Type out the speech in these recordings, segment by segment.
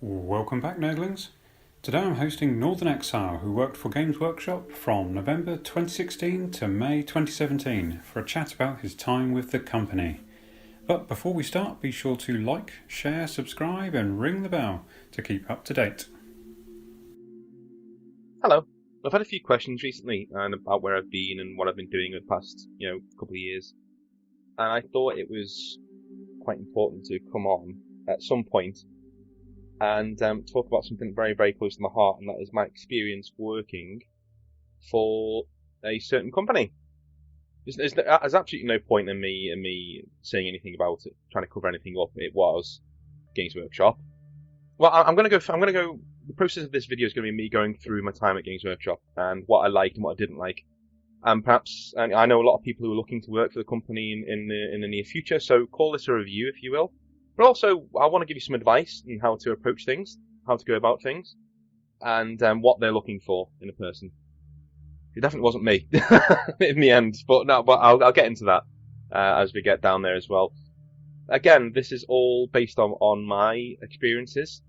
Welcome back, Nerglings. Today I'm hosting Northern Exile, who worked for Games Workshop from November 2016 to May 2017, for a chat about his time with the company. But before we start, be sure to like, share, subscribe and ring the bell to keep up to date. Hello. I've had a few questions recently about where I've been and what I've been doing in the past, couple of years. And I thought it was quite important to come on at some point and talk about something very, very close to my heart, and that is my experience working for a certain company. There's absolutely no point in me saying anything about it, trying to cover anything up. It was Games Workshop. Well, I'm going to go. The process of this video is going to be me going through my time at Games Workshop and what I liked and what I didn't like. And perhaps, and I know a lot of people who are looking to work for the company in the near future, so call this a review if you will. But also, I want to give you some advice on how to approach things, how to go about things, and what they're looking for in a person. It definitely wasn't me in the end, but I'll get into that as we get down there as well. Again, this is all based on my experiences.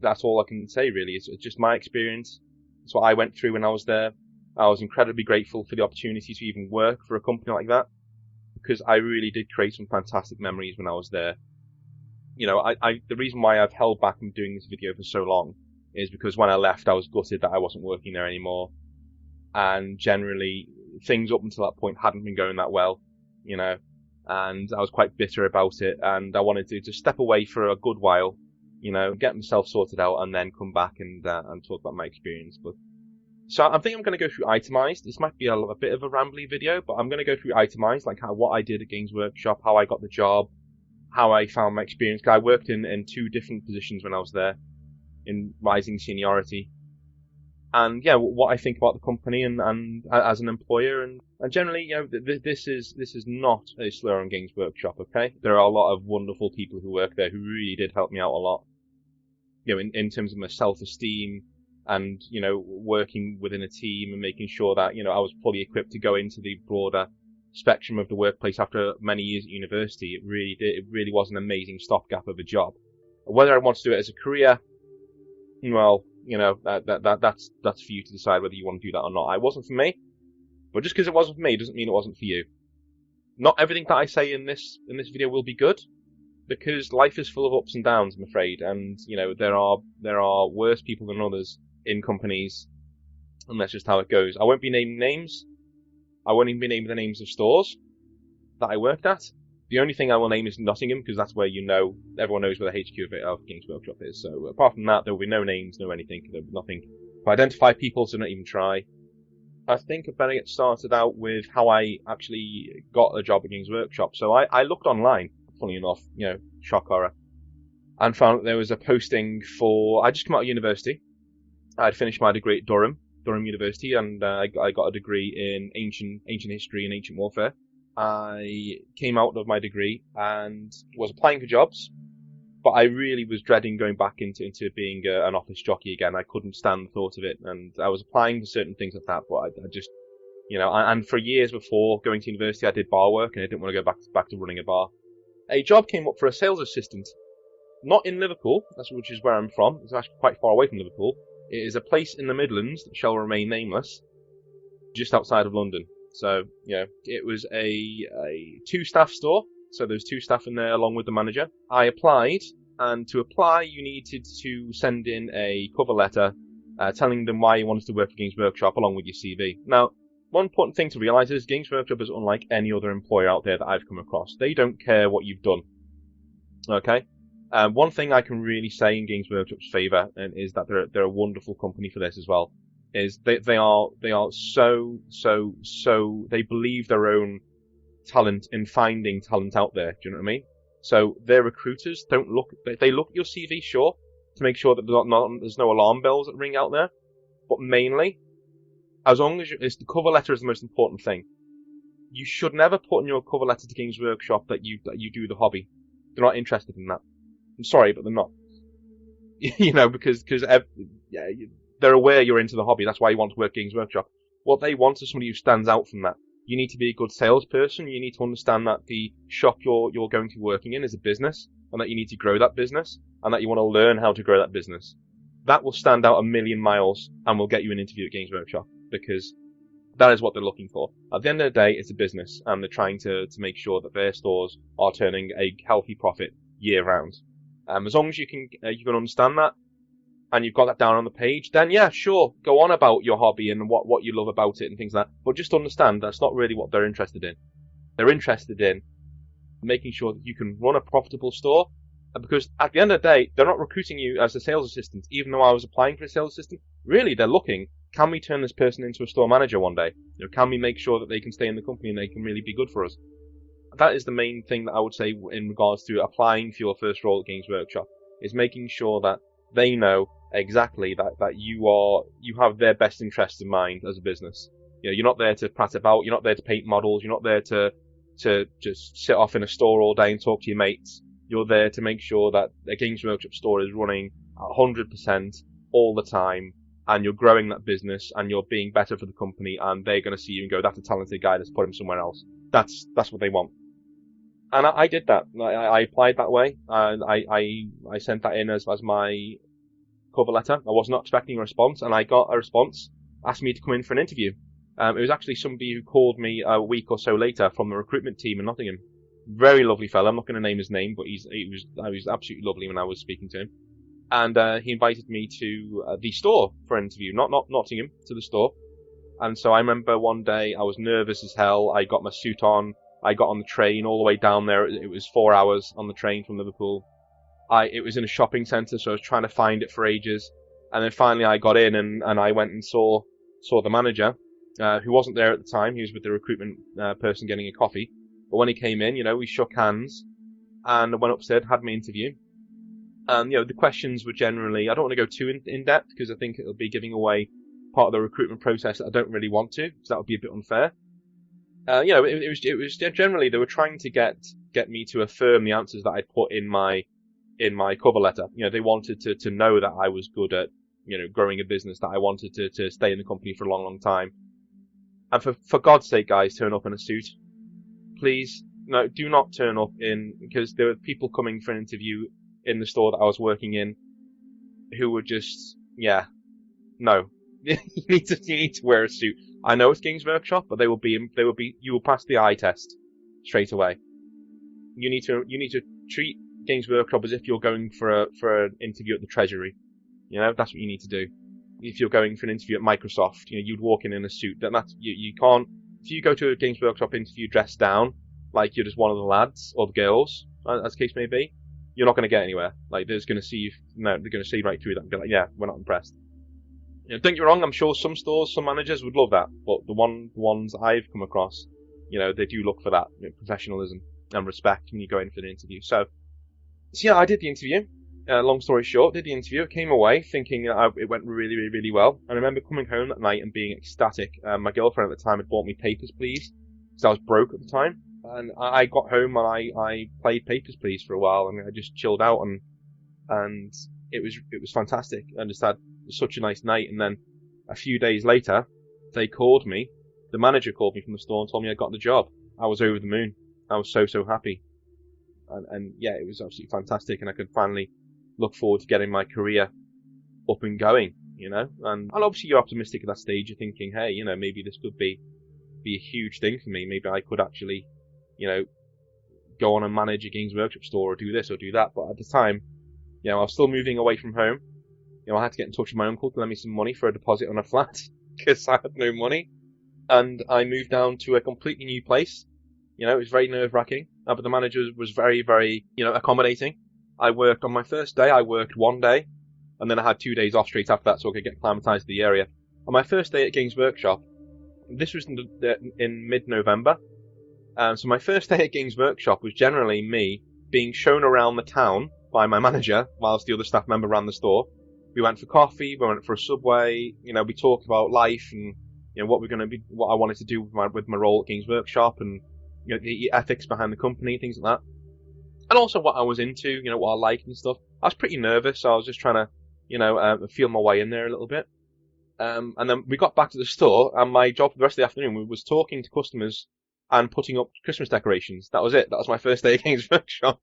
That's all I can say, really. It's just my experience. It's what I went through when I was there. I was incredibly grateful for the opportunity to even work for a company like that, because I really did create some fantastic memories when I was there. The reason why I've held back from doing this video for so long is because when I left, I was gutted that I wasn't working there anymore. And generally, things up until that point hadn't been going that well, and I was quite bitter about it, and I wanted to just step away for a good while, get myself sorted out, and then come back and talk about my experience. So I think I'm going to go through itemized. This might be a bit of a rambly video, but I'm going to go through itemized, like what I did at Games Workshop, how I got the job, how I found my experience. I worked in two different positions when I was there, in rising seniority. And yeah, what I think about the company and as an employer, and generally, this is not a slur on Games Workshop, okay? There are a lot of wonderful people who work there who really did help me out a lot. In terms of my self-esteem and, working within a team and making sure that, I was fully equipped to go into the broader spectrum of the workplace after many years at university. It really was an amazing stopgap of a job. Whether I want to do it as a career, well, that's for you to decide whether you want to do that or not. It wasn't for me, but just because it wasn't for me doesn't mean it wasn't for you. Not everything that I say in this video will be good, because life is full of ups and downs, I'm afraid, and there are worse people than others in companies, and that's just how it goes. I won't be naming names. I won't even be naming the names of stores that I worked at. The only thing I will name is Nottingham, because that's where everyone knows where the HQ of Games Workshop is. So apart from that, there will be no names, no anything. There will be nothing to identify people, so don't even try. I think I better get started out with how I actually got a job at Games Workshop. So I looked online, funny enough, shock horror, and found that there was a posting for. I just come out of university. I'd finished my degree at Durham University, and I got a degree in ancient history and ancient warfare. I came out of my degree and was applying for jobs, but I really was dreading going back into being an office jockey again. I couldn't stand the thought of it, and I was applying for certain things like that, but I just, and for years before going to university, I did bar work, and I didn't want to go back to running a bar. A job came up for a sales assistant, not in Liverpool, which is where I'm from. It's actually quite far away from Liverpool. It is a place in the Midlands that shall remain nameless, just outside of London. So, it was a two-staff store, so there's two staff in there along with the manager. I applied, and to apply, you needed to send in a cover letter telling them why you wanted to work for Games Workshop along with your CV. Now, one important thing to realise is Games Workshop is unlike any other employer out there that I've come across. They don't care what you've done. Okay? One thing I can really say in Games Workshop's favour is that they're a wonderful company for this as well. Is they are so they believe their own talent in finding talent out there. Do you know what I mean? So their recruiters they look at your CV, sure, to make sure that there's no alarm bells that ring out there, but mainly, as long as the cover letter is the most important thing. You should never put in your cover letter to Games Workshop that you do the hobby. They're not interested in that. I'm sorry, but they're not. because they're aware you're into the hobby. That's why you want to work Games Workshop. What they want is somebody who stands out from that. You need to be a good salesperson. You need to understand that the shop you're going to be working in is a business, and that you need to grow that business and that you want to learn how to grow that business, that will stand out a million miles and will get you an interview at Games Workshop, because that is what they're looking for. At the end of the day, it's a business, and they're trying to make sure that their stores are turning a healthy profit year round. As long as you can understand that, and you've got that down on the page, then yeah, sure, go on about your hobby and what you love about it and things like that. But just understand that's not really what they're interested in. They're interested in making sure that you can run a profitable store, because at the end of the day, they're not recruiting you as a sales assistant. Even though I was applying for a sales assistant, really they're looking, can we turn this person into a store manager one day? Can we make sure that they can stay in the company and they can really be good for us? That is the main thing that I would say in regards to applying for your first role at Games Workshop, is making sure that they know exactly that you have their best interests in mind as a business. You're not there to prat about, you're not there to paint models, you're not there to just sit off in a store all day and talk to your mates. You're there to make sure that a Games Workshop store is running 100% all the time, and you're growing that business, and you're being better for the company, and they're going to see you and go, that's a talented guy, let's put him somewhere else. That's what they want. And I did that. I applied that way, and I sent that in as my cover letter. I was not expecting a response, and I got a response, asked me to come in for an interview. It was actually somebody who called me a week or so later from the recruitment team in Nottingham. Very lovely fella. I'm not going to name his name, but he was absolutely lovely when I was speaking to him. And he invited me to the store for an interview, not Nottingham, to the store. And so I remember one day I was nervous as hell. I got my suit on. I got on the train all the way down there. It was 4 hours on the train from Liverpool. It was in a shopping centre, so I was trying to find it for ages. And then finally I got in and I went and saw the manager, who wasn't there at the time. He was with the recruitment person getting a coffee. But when he came in, we shook hands and I went upstairs, had my interview. And, the questions were generally, I don't want to go too in depth because I think it'll be giving away part of the recruitment process that I don't really want to, because that would be a bit unfair. It was generally, they were trying to get me to affirm the answers that I'd put in my cover letter. They wanted to know that I was good at, growing a business, that I wanted to stay in the company for a long, long time. And for God's sake, guys, turn up in a suit. Please, no, do not turn up because there were people coming for an interview in the store that I was working in who were just, no. you need to wear a suit. I know it's Games Workshop, but you will pass the eye test straight away. You need to treat Games Workshop as if you're going for an interview at the Treasury. That's what you need to do. If you're going for an interview at Microsoft, you'd walk in a suit. You can't. If you go to a Games Workshop interview dressed down like you're just one of the lads or the girls, as the case may be, you're not going to get anywhere. Like, they're going to see you. No, they're going to see right through that and be like, yeah, we're not impressed. Don't get me wrong. I'm sure some stores, some managers would love that, but the ones I've come across, they do look for that professionalism and respect when you go in for the interview. So yeah, I did the interview. Long story short, did the interview. Came away thinking it went really, really, really well. And I remember coming home that night and being ecstatic. My girlfriend at the time had bought me Papers, Please, because I was broke at the time. And I got home and I played Papers, Please for a while, and I just chilled out, and it was fantastic. I just had such a nice night. And then a few days later, they called me. The manager called me from the store and told me I got the job. I was over the moon. I was so happy. And yeah, it was absolutely fantastic, and I could finally look forward to getting my career up and going, and obviously you're optimistic at that stage. You're thinking, hey, maybe this could be a huge thing for me. Maybe I could actually, go on and manage a Games Workshop store or do this or do that. But at the time, I was still moving away from home. I had to get in touch with my uncle to lend me some money for a deposit on a flat because I had no money. And I moved down to a completely new place. It was very nerve-wracking, but the manager was very, very, accommodating. I worked on my first day. I worked one day, and then I had 2 days off straight after that, so I could get acclimatized to the area. On my first day at Games Workshop, this was in mid-November. So my first day at Games Workshop was generally me being shown around the town by my manager, whilst the other staff member ran the store. We went for coffee. We went for a Subway. We talked about life and what I wanted to do with my role at Games Workshop, and the ethics behind the company, things like that. And also what I was into, what I liked and stuff. I was pretty nervous, so I was just trying to, feel my way in there a little bit. And then we got back to the store, and my job for the rest of the afternoon was talking to customers and putting up Christmas decorations. That was it. That was my first day at Games Workshop.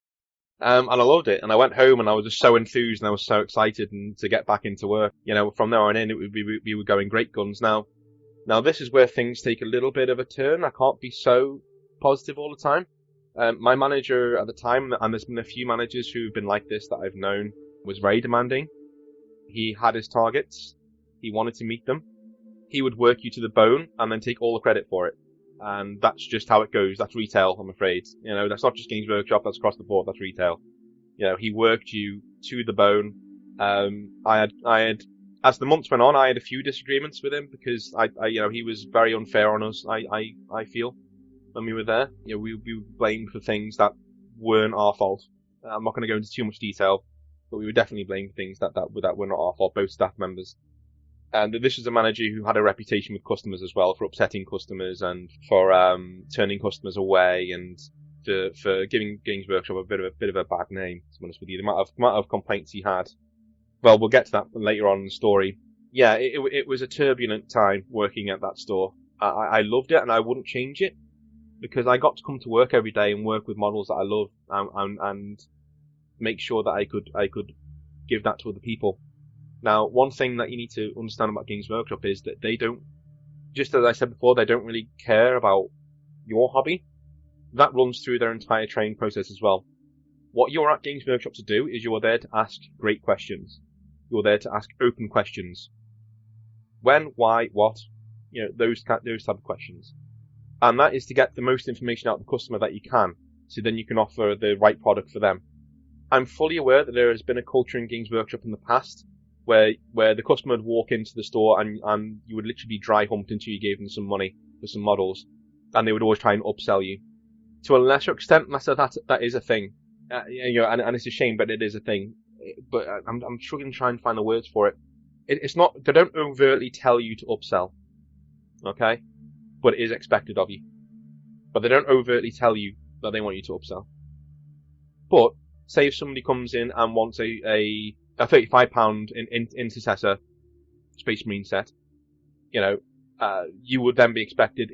And I loved it. And I went home and I was just so enthused and I was so excited and to get back into work. From there on in, we were going great guns. Now this is where things take a little bit of a turn. I can't be so positive all the time. My manager at the time, and there's been a few managers who've been like this that I've known, was very demanding. He had his targets. He wanted to meet them. He would work you to the bone and then take all the credit for it. And that's just how it goes. That's retail, I'm afraid. That's not just Games Workshop, that's across the board, that's retail. He worked you to the bone. I had, as the months went on, I had a few disagreements with him because he was very unfair on us, I feel, when we were there. We were blamed for things that weren't our fault. I'm not going to go into too much detail, but we were definitely blamed for things that were not our fault, both staff members. And this was a manager who had a reputation with customers as well, for upsetting customers and for turning customers away and for giving Games Workshop a bit of a bad name, to be honest with you. The amount of complaints he had. Well, we'll get to that later on in the story. Yeah, it was a turbulent time working at that store. I loved it and I wouldn't change it because I got to come to work every day and work with models that I love and make sure that I could give that to other people. Now, one thing that you need to understand about Games Workshop is that they don't, just as I said before, they don't really care about your hobby. That runs through their entire training process as well. What you're at Games Workshop to do is you're there to ask great questions. You're there to ask open questions. When, why, what, those type of questions. And that is to get the most information out of the customer that you can, so then you can offer the right product for them. I'm fully aware that there has been a culture in Games Workshop in the past where the customer would walk into the store and you would literally be dry humped until you gave them some money for some models, and they would always try and upsell you. To a lesser extent, that is a thing, and it's a shame, but it is a thing. But I'm struggling to try and find the words for it. It's not, they don't overtly tell you to upsell, okay, but it is expected of you. But they don't overtly tell you that they want you to upsell. But say if somebody comes in and wants a £35 Intercessor Space Marine set, you would then be expected.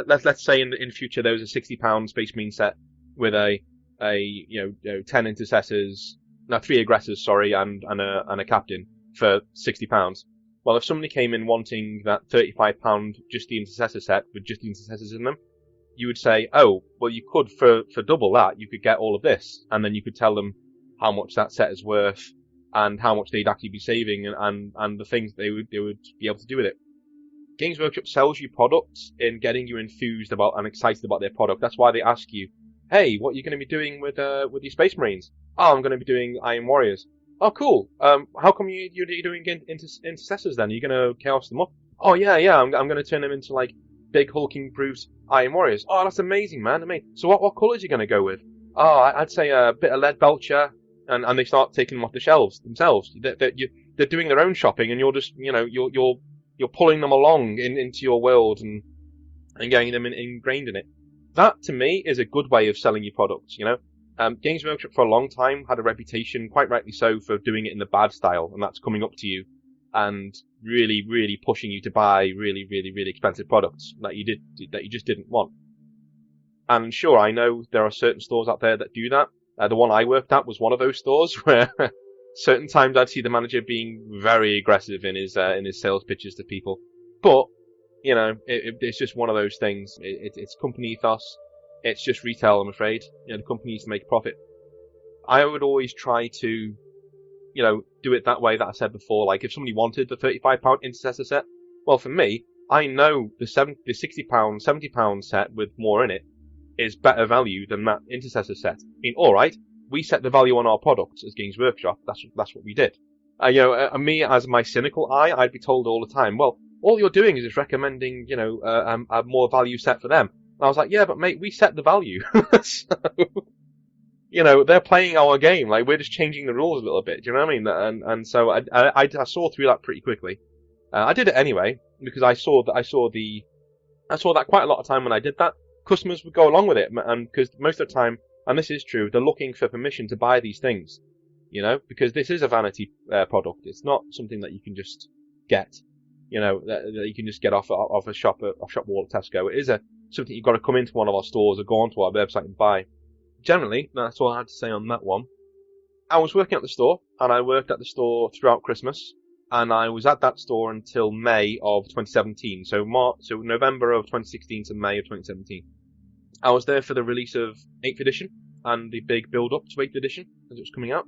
Let's say in future there was a £60 Space Marine set with a 10 intercessors, 3 aggressors, sorry, and a captain for £60. Well, if somebody came in wanting that £35 just the intercessor set with just the intercessors in them, you would say, oh, well, you could for double that, you could get all of this, and then you could tell them how much that set is worth and how much they'd actually be saving and the things they would be able to do with it. Games Workshop sells you products in getting you enthused about and excited about their product. That's why they ask you, hey, what are you going to be doing with your Space Marines? Oh, I'm going to be doing Iron Warriors. Oh, cool. How come you're doing intercessors then? Are you going to chaos them up? Oh, yeah. I'm going to turn them into like big hulking brute Iron Warriors. Oh, that's amazing, man. So what colours are you going to go with? Oh, I'd say a bit of lead belcher, and they start taking them off the shelves themselves. They're doing their own shopping, and you're just you're pulling them along into your world and getting them ingrained in it. That to me is a good way of selling your products. Games Workshop for a long time had a reputation, quite rightly so, for doing it in the bad style, and that's coming up to you and really, really pushing you to buy really, really, really expensive products that you just didn't want. And sure, I know there are certain stores out there that do that. The one I worked at was one of those stores where certain times I'd see the manager being very aggressive in his sales pitches to people. But it's just one of those things. It's company ethos. It's just retail, I'm afraid. The company needs to make a profit. I would always try to, do it that way that I said before. Like if somebody wanted the £35 Intercessor set, well, for me, I know the £60, £70 set with more in it is better value than that Intercessor set. Alright, we set the value on our products as Games Workshop. That's what we did. Me as my cynical eye, I'd be told all the time, well, all you're doing is just recommending, a more value set for them. And I was like, yeah, but mate, we set the value. So, they're playing our game. Like, we're just changing the rules a little bit. Do you know what I mean? And so I saw through that pretty quickly. I did it anyway because I saw that quite a lot of time when I did that. Customers would go along with it, and because most of the time, and this is true, they're looking for permission to buy these things. Because this is a vanity product. It's not something that you can just get. That you can just get off a shop wall at Tesco. It is something you've got to come into one of our stores or go onto our website and buy. generally, that's all I had to say on that one. I was working at the store, and I worked at the store throughout Christmas, and I was at that store until May of 2017. So November of 2016 to May of 2017. I was there for the release of 8th edition and the big build-up to 8th edition as it was coming out.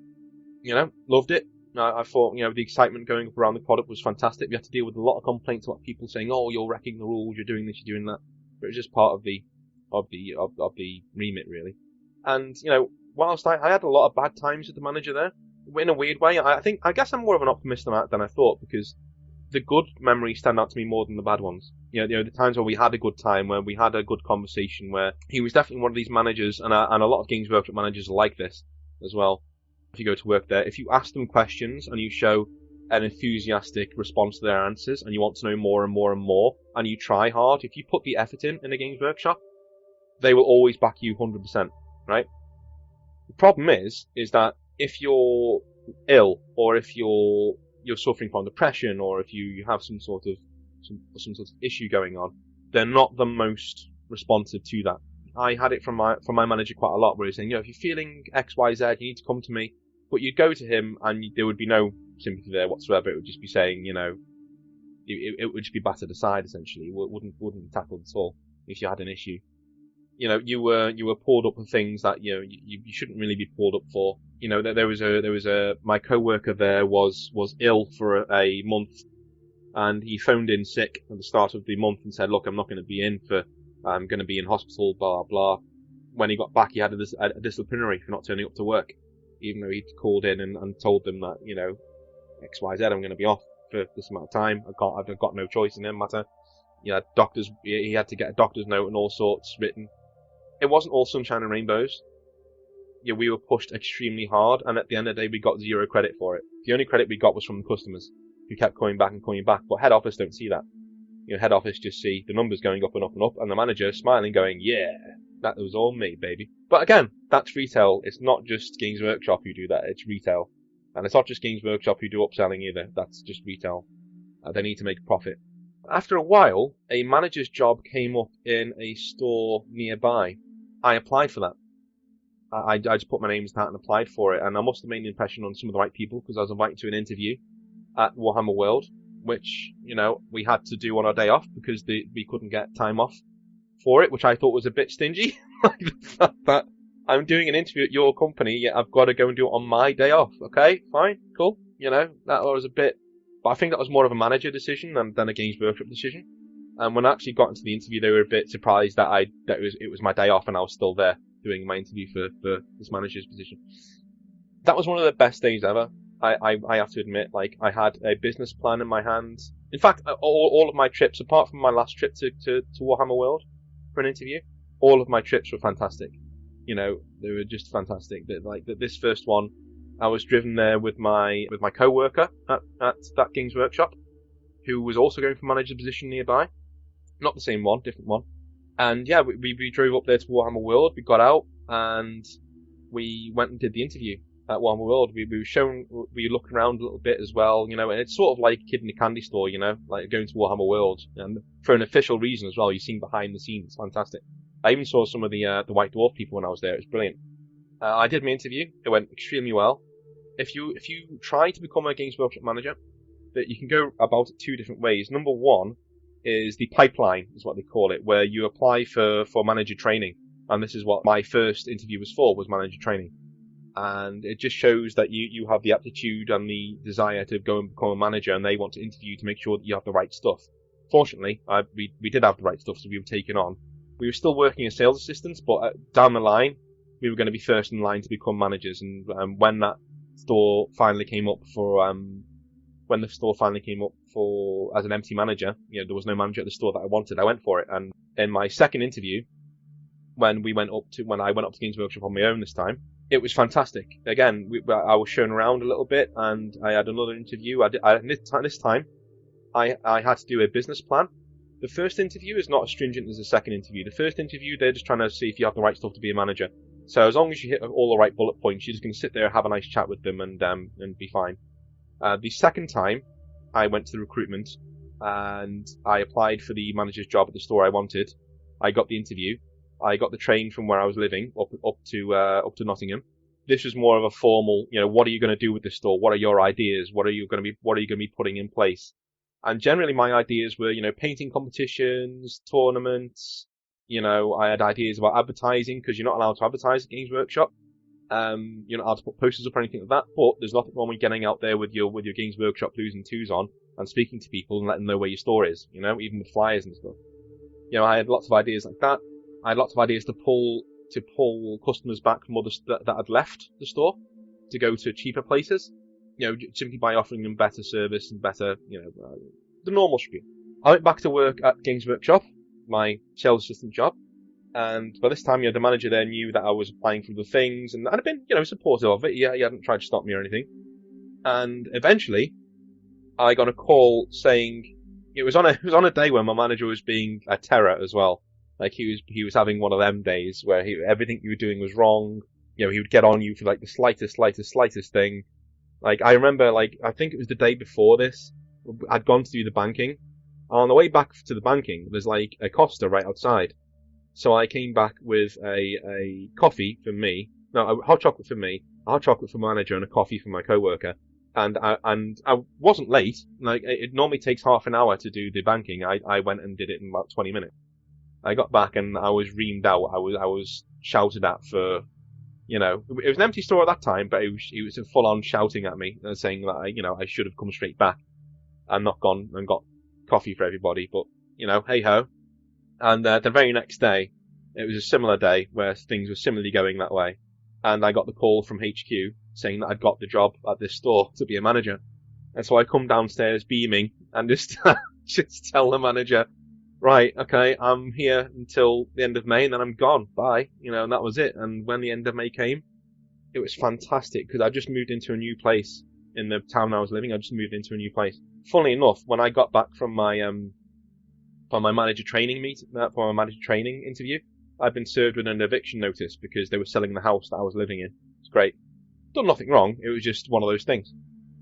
Loved it. I thought, the excitement going around the product was fantastic. We had to deal with a lot of complaints about people saying, "Oh, you're wrecking the rules, you're doing this, you're doing that." But it was just part of the remit, really. And whilst I had a lot of bad times with the manager there, in a weird way, I guess I'm more of an optimist than I thought, because the good memories stand out to me more than the bad ones. The times where we had a good time, where we had a good conversation, where he was definitely one of these managers, and a lot of Games Workshop managers are like this as well. If you go to work there, if you ask them questions and you show an enthusiastic response to their answers, and you want to know more and more and more, and you try hard, if you put the effort in a Games Workshop, they will always back you 100%, right? The problem is that if you're ill, or if you're suffering from depression, or if you have some sort of issue going on, they're not the most responsive to that. I had it from my manager quite a lot, where he's saying, if you're feeling X, Y, Z, you need to come to me. But you'd go to him, and there would be no sympathy there whatsoever. It would just be saying, it would just be battered aside, essentially. It wouldn't be tackled at all if you had an issue. You were pulled up for things that you shouldn't really be pulled up for. There was my coworker there was ill for a month, and he phoned in sick at the start of the month and said, "Look, I'm not going to be in I'm going to be in hospital, blah blah." When he got back, he had a disciplinary for not turning up to work, even though he'd called in and told them that X, Y, Z, I'm going to be off for this amount of time. I've got no choice in that matter. Doctors. He had to get a doctor's note and all sorts written. It wasn't all sunshine and rainbows. We were pushed extremely hard, and at the end of the day, we got 0 credit for it. The only credit we got was from the customers, who kept coming back and coming back. But head office don't see that. Head office just see the numbers going up and up and up, and the manager smiling, going, "Yeah, that was all me, baby." But again, that's retail. It's not just Games Workshop who do that. It's retail, and it's not just Games Workshop who do upselling either. That's just retail. They need to make a profit. After a while, a manager's job came up in a store nearby. I applied for that. I just put my name in the hat and applied for it, and I must have made an impression on some of the right people, because I was invited to an interview at Warhammer World, which, we had to do on our day off because we couldn't get time off for it, which I thought was a bit stingy. Like the fact that I'm doing an interview at your company, yet I've got to go and do it on my day off. Okay, fine, cool. That was a bit, but I think that was more of a manager decision than a Games Workshop decision. And when I actually got into the interview, they were a bit surprised that it was my day off and I was still there doing my interview for this manager's position. That was one of the best days ever. I have to admit, I had a business plan in my hands. In fact, all of my trips, apart from my last trip to Warhammer World for an interview, all of my trips were fantastic. They were just fantastic. This first one, I was driven there with my co-worker at that Games Workshop, who was also going for manager position nearby. Not the same one, different one. And yeah, we drove up there to Warhammer World, we got out, and we went and did the interview at Warhammer World. We looked around a little bit as well, and it's sort of like a kid in a candy store, like going to Warhammer World. And for an official reason as well, you've seen behind the scenes, it's fantastic. I even saw some of the White Dwarf people when I was there, it was brilliant. I did my interview, it went extremely well. If you try to become a Games Workshop manager, that you can go about it 2 different ways. Number 1 is the pipeline, is what they call it, where you apply for manager training. And this is what my first interview was manager training. And it just shows that you have the aptitude and the desire to go and become a manager, and they want to interview you to make sure that you have the right stuff. Fortunately, we did have the right stuff, so we were taken on. We were still working as sales assistants, but down the line, we were going to be first in line to become managers. And when that store finally came up for as an empty manager, there was no manager at the store that I wanted. I went for it, and in my second interview, when I went up to Games Workshop on my own this time, it was fantastic. Again, I was shown around a little bit, and I had another interview. This time, I had to do a business plan. The first interview is not as stringent as the second interview. The first interview, they're just trying to see if you have the right stuff to be a manager. So as long as you hit all the right bullet points, you're just going to sit there, have a nice chat with them, and be fine. The second time, I went to the recruitment, and I applied for the manager's job at the store I wanted. I got the interview, I got the train from where I was living up to Nottingham. This was more of a formal, what are you going to do with this store? What are your ideas? What are you going to be putting in place? And generally my ideas were, painting competitions, tournaments. I had ideas about advertising because you're not allowed to advertise at Games Workshop. You're not allowed to put posters up or anything like that. But there's nothing wrong with getting out there with your Games Workshop blues and twos on and speaking to people and letting them know where your store is. Even with flyers and stuff. I had lots of ideas like that. I had lots of ideas to pull customers back from others that had left the store to go to cheaper places. Simply by offering them better service and better, the normal spiel. I went back to work at Games Workshop, my sales assistant job, and by this time, the manager there knew that I was applying for the things, and I'd been, supportive of it. He hadn't tried to stop me or anything. And eventually, I got a call saying it was on a day when my manager was being a terror as well. Like he was having one of them days where everything you were doing was wrong. He would get on you for like the slightest thing. Like I remember, I think it was the day before this, I'd gone to do the banking. And on the way back to the banking, there's like a Costa right outside. So I came back with a coffee for me, no, a hot chocolate for me, a hot chocolate for my manager, and a coffee for my coworker. And I wasn't late. Like it normally takes half an hour to do the banking. I went and did it in about 20 minutes. I got back and I was reamed out. I was shouted at for, it was an empty store at that time, but he was full on shouting at me, saying that I should have come straight back and not gone and got coffee for everybody. But hey ho. And the very next day, it was a similar day where things were similarly going that way, and I got the call from HQ saying that I'd got the job at this store to be a manager. And so I come downstairs beaming and just tell the manager, right, okay, I'm here until the end of May and then I'm gone. Bye. And that was it. And when the end of May came, it was fantastic because I just moved into a new place in the town I was living. I just moved into a new place. Funnily enough, when I got back from my manager training for my manager training interview, I'd been served with an eviction notice because they were selling the house that I was living in. It's great. Done nothing wrong. It was just one of those things.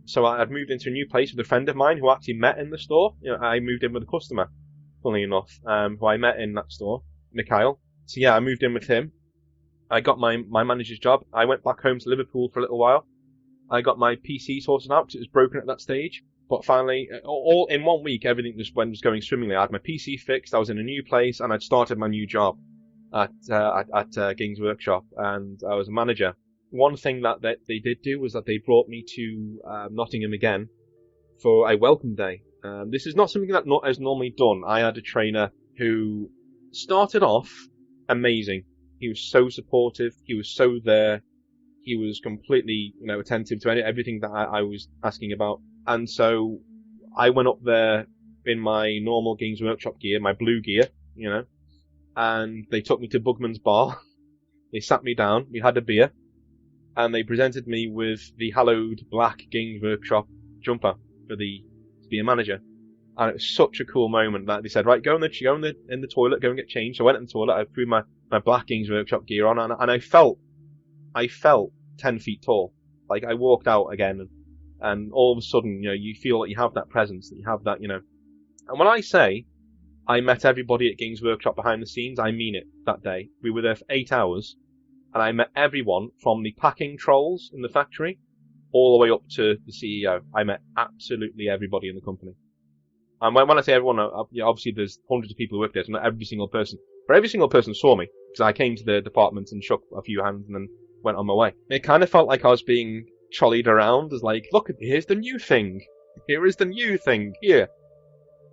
So I'd moved into a new place with a friend of mine who I actually met in the store. I moved in with a customer, funnily enough, who I met in that store, Mikhail. So yeah, I moved in with him. I got my manager's job. I went back home to Liverpool for a little while. I got my PC sorted out because it was broken at that stage. But finally, all in 1 week, everything was going swimmingly. I had my PC fixed, I was in a new place, and I'd started my new job at Games Workshop, and I was a manager. One thing that they did do was that they brought me to Nottingham again for a welcome day. This is not something that is normally done. I had a trainer who started off amazing. He was so supportive. He was so there. He was completely, attentive to everything that I was asking about. And so I went up there in my normal Games Workshop gear, my blue gear, and they took me to Bugman's Bar. They sat me down, we had a beer, and they presented me with the hallowed black Games Workshop jumper to be a manager. And it was such a cool moment that they said, right, go in the toilet, go and get changed. So I went in the toilet, I threw my black Games Workshop gear on, and I felt 10 feet tall. Like I walked out again, and all of a sudden, you feel that you have that presence, that you have that, And when I say I met everybody at Games Workshop behind the scenes, I mean it that day. We were there for 8 hours, and I met everyone from the packing trolls in the factory all the way up to the CEO. I met absolutely everybody in the company. And when I say everyone, obviously there's hundreds of people who work there, so not every single person. But every single person saw me, because I came to the department and shook a few hands and then went on my way. It kind of felt like I was being trolleyed around as like, look, here's the new thing. Here is the new thing. Here.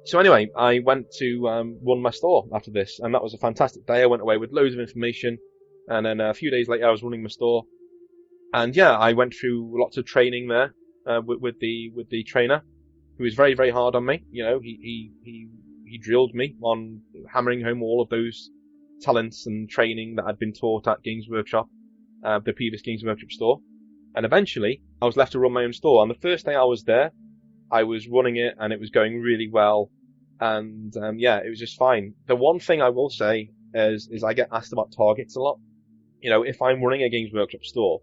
So anyway, I went to run my store after this, and that was a fantastic day. I went away with loads of information, and then a few days later I was running my store. And yeah, I went through lots of training there with the trainer, who was very, very hard on me. He drilled me on hammering home all of those talents and training that I'd been taught at Games Workshop, the previous Games Workshop store. And eventually, I was left to run my own store. And the first day I was there, I was running it, and it was going really well. And it was just fine. The one thing I will say is I get asked about targets a lot. If I'm running a Games Workshop store,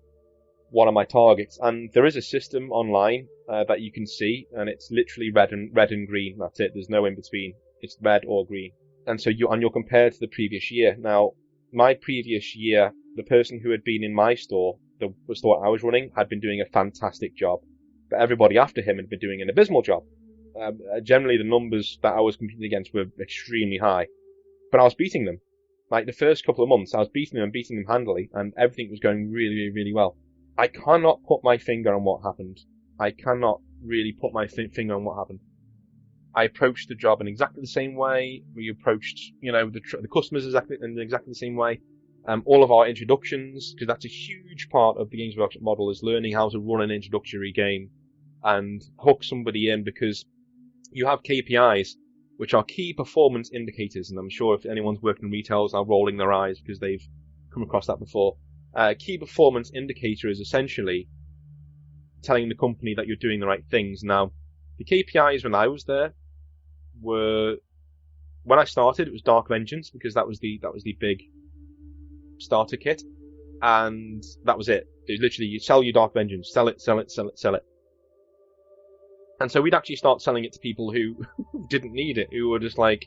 what are my targets? And there is a system online that you can see, and it's literally red and green. That's it. There's no in between. It's red or green. And so you're compared to the previous year. Now, my previous year, the person who had been in my store, the store I was running, had been doing a fantastic job. But everybody after him had been doing an abysmal job. Generally, the numbers that I was competing against were extremely high. But I was beating them. Like, the first couple of months, I was beating them and beating them handily, and everything was going really, really, really well. I cannot put my finger on what happened. I cannot really put my finger on what happened. I approached the job in exactly the same way. We approached, the customers in exactly the same way. All of our introductions, because that's a huge part of the Games Workshop model, is learning how to run an introductory game and hook somebody in, because you have KPIs, which are key performance indicators, and I'm sure if anyone's working in retail are rolling their eyes because they've come across that before. Key performance indicator is essentially telling the company that you're doing the right things. Now, the KPIs when I was there were, when I started, it was Dark Vengeance, because that was the big starter kit, and that was it. It was literally, you sell your Dark Vengeance, sell it, sell it, sell it, sell it. And so we'd actually start selling it to people who didn't need it, who were just like,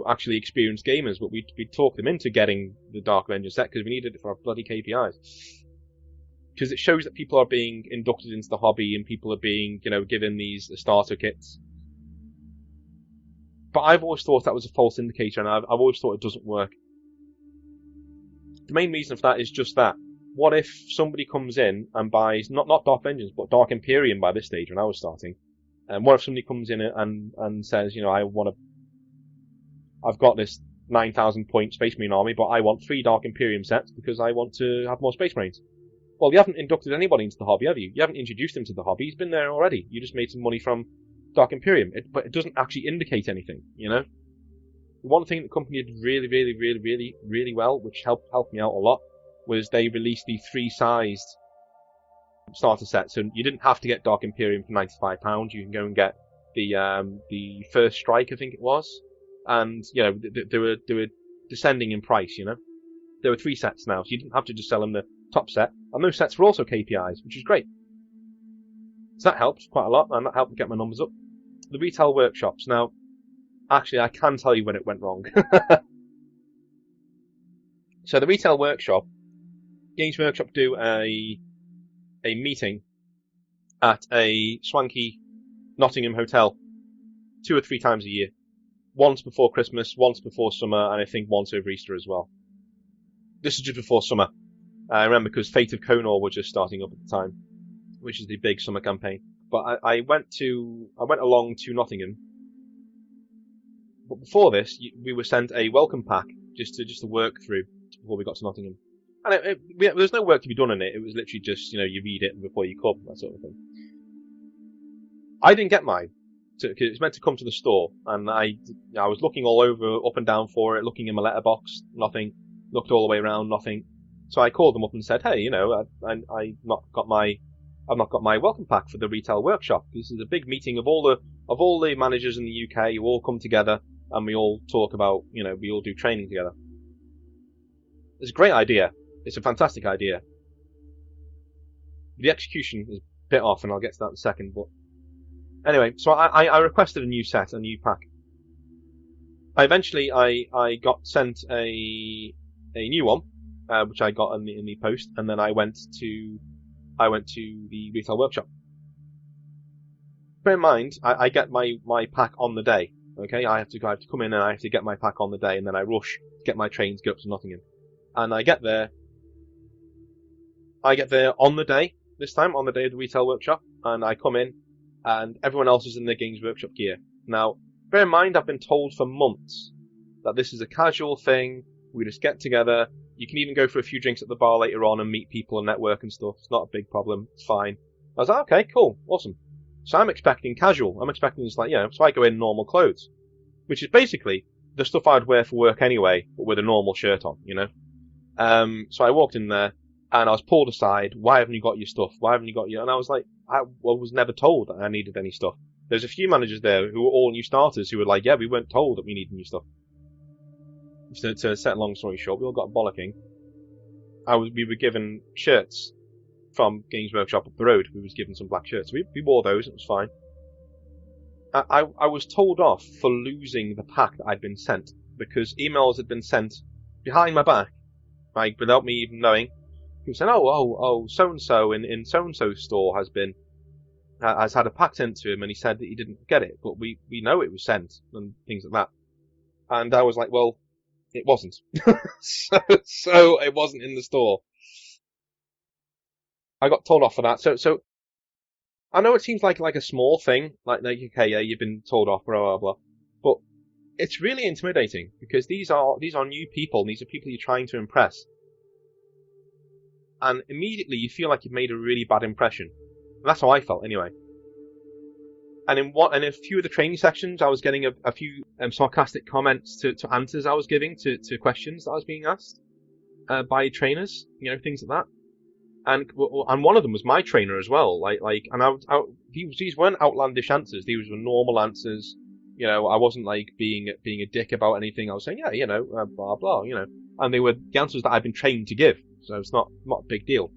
actually experienced gamers, but we'd talk them into getting the Dark Vengeance set because we needed it for our bloody KPIs. Because it shows that people are being inducted into the hobby and people are being, given these starter kits. But I've always thought that was a false indicator, and I've always thought it doesn't work. The main reason for that is just that. What if somebody comes in and buys, not Dark Vengeance, but Dark Imperium by this stage when I was starting, and what if somebody comes in and says, I've got this 9,000 point Space Marine army, but I want 3 Dark Imperium sets because I want to have more Space Marines. Well, you haven't inducted anybody into the hobby, have you? You haven't introduced him to the hobby. He's been there already. You just made some money from Dark Imperium, but it doesn't actually indicate anything, The one thing the company did really, really, really, really, really well, which helped me out a lot, was they released the 3-sized starter set. So you didn't have to get Dark Imperium for £95. You can go and get the First Strike, I think it was. And, they were descending in price, There were 3 sets now, so you didn't have to just sell them the top set. And those sets were also KPIs, which is great. So that helped quite a lot, and that helped get my numbers up. The retail workshops. Now, actually, I can tell you when it went wrong. So the retail workshop, Games Workshop do a meeting at a swanky Nottingham hotel 2 or 3 times a year. Once before Christmas, once before summer, and I think once over Easter as well. This is just before summer. I remember because Fate of Conor were just starting up at the time, which is the big summer campaign. But I went along to Nottingham. But before this, we were sent a welcome pack just to work through before we got to Nottingham. And there's no work to be done in it. It was literally just, you read it before you come, that sort of thing. I didn't get mine. Cause it was meant to come to the store, and I was looking all over, up and down for it, looking in my letterbox, nothing. Looked all the way around, nothing. So I called them up and said, hey, I've not got my welcome pack for the retail workshop. This is a big meeting of all the managers in the UK who all come together and we all talk about, we all do training together. It's a great idea. It's a fantastic idea. The execution is a bit off, and I'll get to that in a second, but anyway, so I requested a new set, a new pack. Eventually I got sent a new one, which I got in the post, and then I went to the retail workshop. Bear in mind, I get my pack on the day. Okay, I have to come in and I have to get my pack on the day, and then I rush to get my train to go up to Nottingham. And I get there on the day, this time, on the day of the retail workshop, and I come in, and everyone else is in their Games Workshop gear. Now, bear in mind, I've been told for months that this is a casual thing, we just get together, you can even go for a few drinks at the bar later on and meet people and network and stuff, it's not a big problem, it's fine. I was like, okay, cool, awesome. So I'm expecting casual, I'm expecting just so I go in normal clothes, which is basically the stuff I'd wear for work anyway, but with a normal shirt on, So I walked in there, and I was pulled aside, why haven't you got your stuff, and I was like, I was never told that I needed any stuff. There's a few managers there who were all new starters who were like, yeah, we weren't told that we needed new stuff. So to set a long story short, we all got bollocking. We were given shirts from Games Workshop up the road. We was given some black shirts. We wore those, it was fine. I was told off for losing the pack that I'd been sent, because emails had been sent behind my back, like without me even knowing, he was saying, oh, so and so in so and so store has had a pack sent to him, and he said that he didn't get it, but we know it was sent and things like that. And I was like, well, it wasn't. so it wasn't in the store. I got told off for that. So I know it seems like a small thing, like okay, yeah, you've been told off, blah blah blah, but it's really intimidating because these are new people. These are people you're trying to impress, and immediately you feel like you've made a really bad impression. And that's how I felt anyway. And in a few of the training sections, I was getting a few sarcastic comments to answers I was giving to questions that I was being asked by trainers, things like that. And one of them was my trainer as well. These weren't outlandish answers; these were normal answers. I wasn't like being a dick about anything. I was saying, blah blah, and they were the answers that I've been trained to give. So it's not a big deal.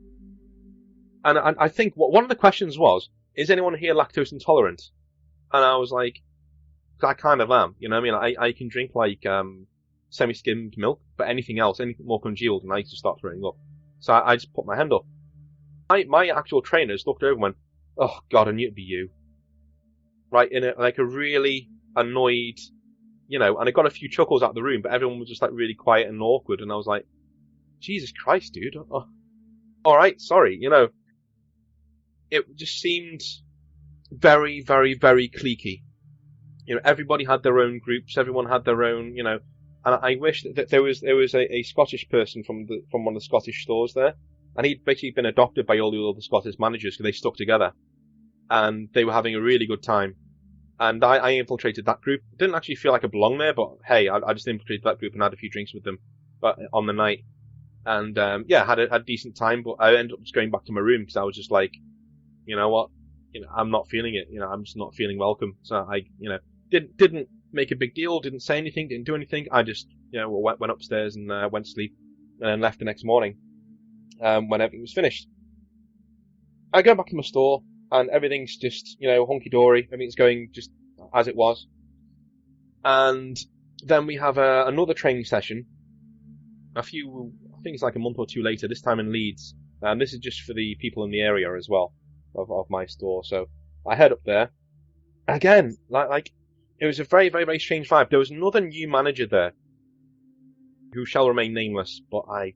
And I think one of the questions was, is anyone here lactose intolerant? And I was like, I kind of am. You know what I mean? I can drink like semi-skimmed milk, but anything more congealed, and I used to start throwing up. So I just put my hand up. My actual trainers looked over and went, oh God, I knew it'd be you. Right, in a really annoyed, and I got a few chuckles out of the room, but everyone was just like really quiet and awkward, and I was like, Jesus Christ, dude. Oh, all right, sorry, It just seemed very, very, very cliquey. Everybody had their own groups, everyone had their own, and I wish that there was a Scottish person from one of the Scottish stores there, and he'd basically been adopted by all the other Scottish managers because they stuck together, and they were having a really good time. And I infiltrated that group. Didn't actually feel like I belonged there, but hey, I just infiltrated that group and had a few drinks with them, but on the night, and had a decent time. But I ended up just going back to my room because I was just like, you know what, I'm not feeling it. I'm just not feeling welcome. So I, didn't make a big deal, didn't say anything, didn't do anything. I just, went upstairs and went to sleep, and then left the next morning when everything was finished. I go back to my store, and everything's just, hunky-dory. Everything's going just as it was. And then we have another training session. I think it's like a month or two later, this time in Leeds. And this is just for the people in the area as well of my store. So I head up there. Again, like it was a very, very, very strange vibe. There was another new manager there who shall remain nameless, but I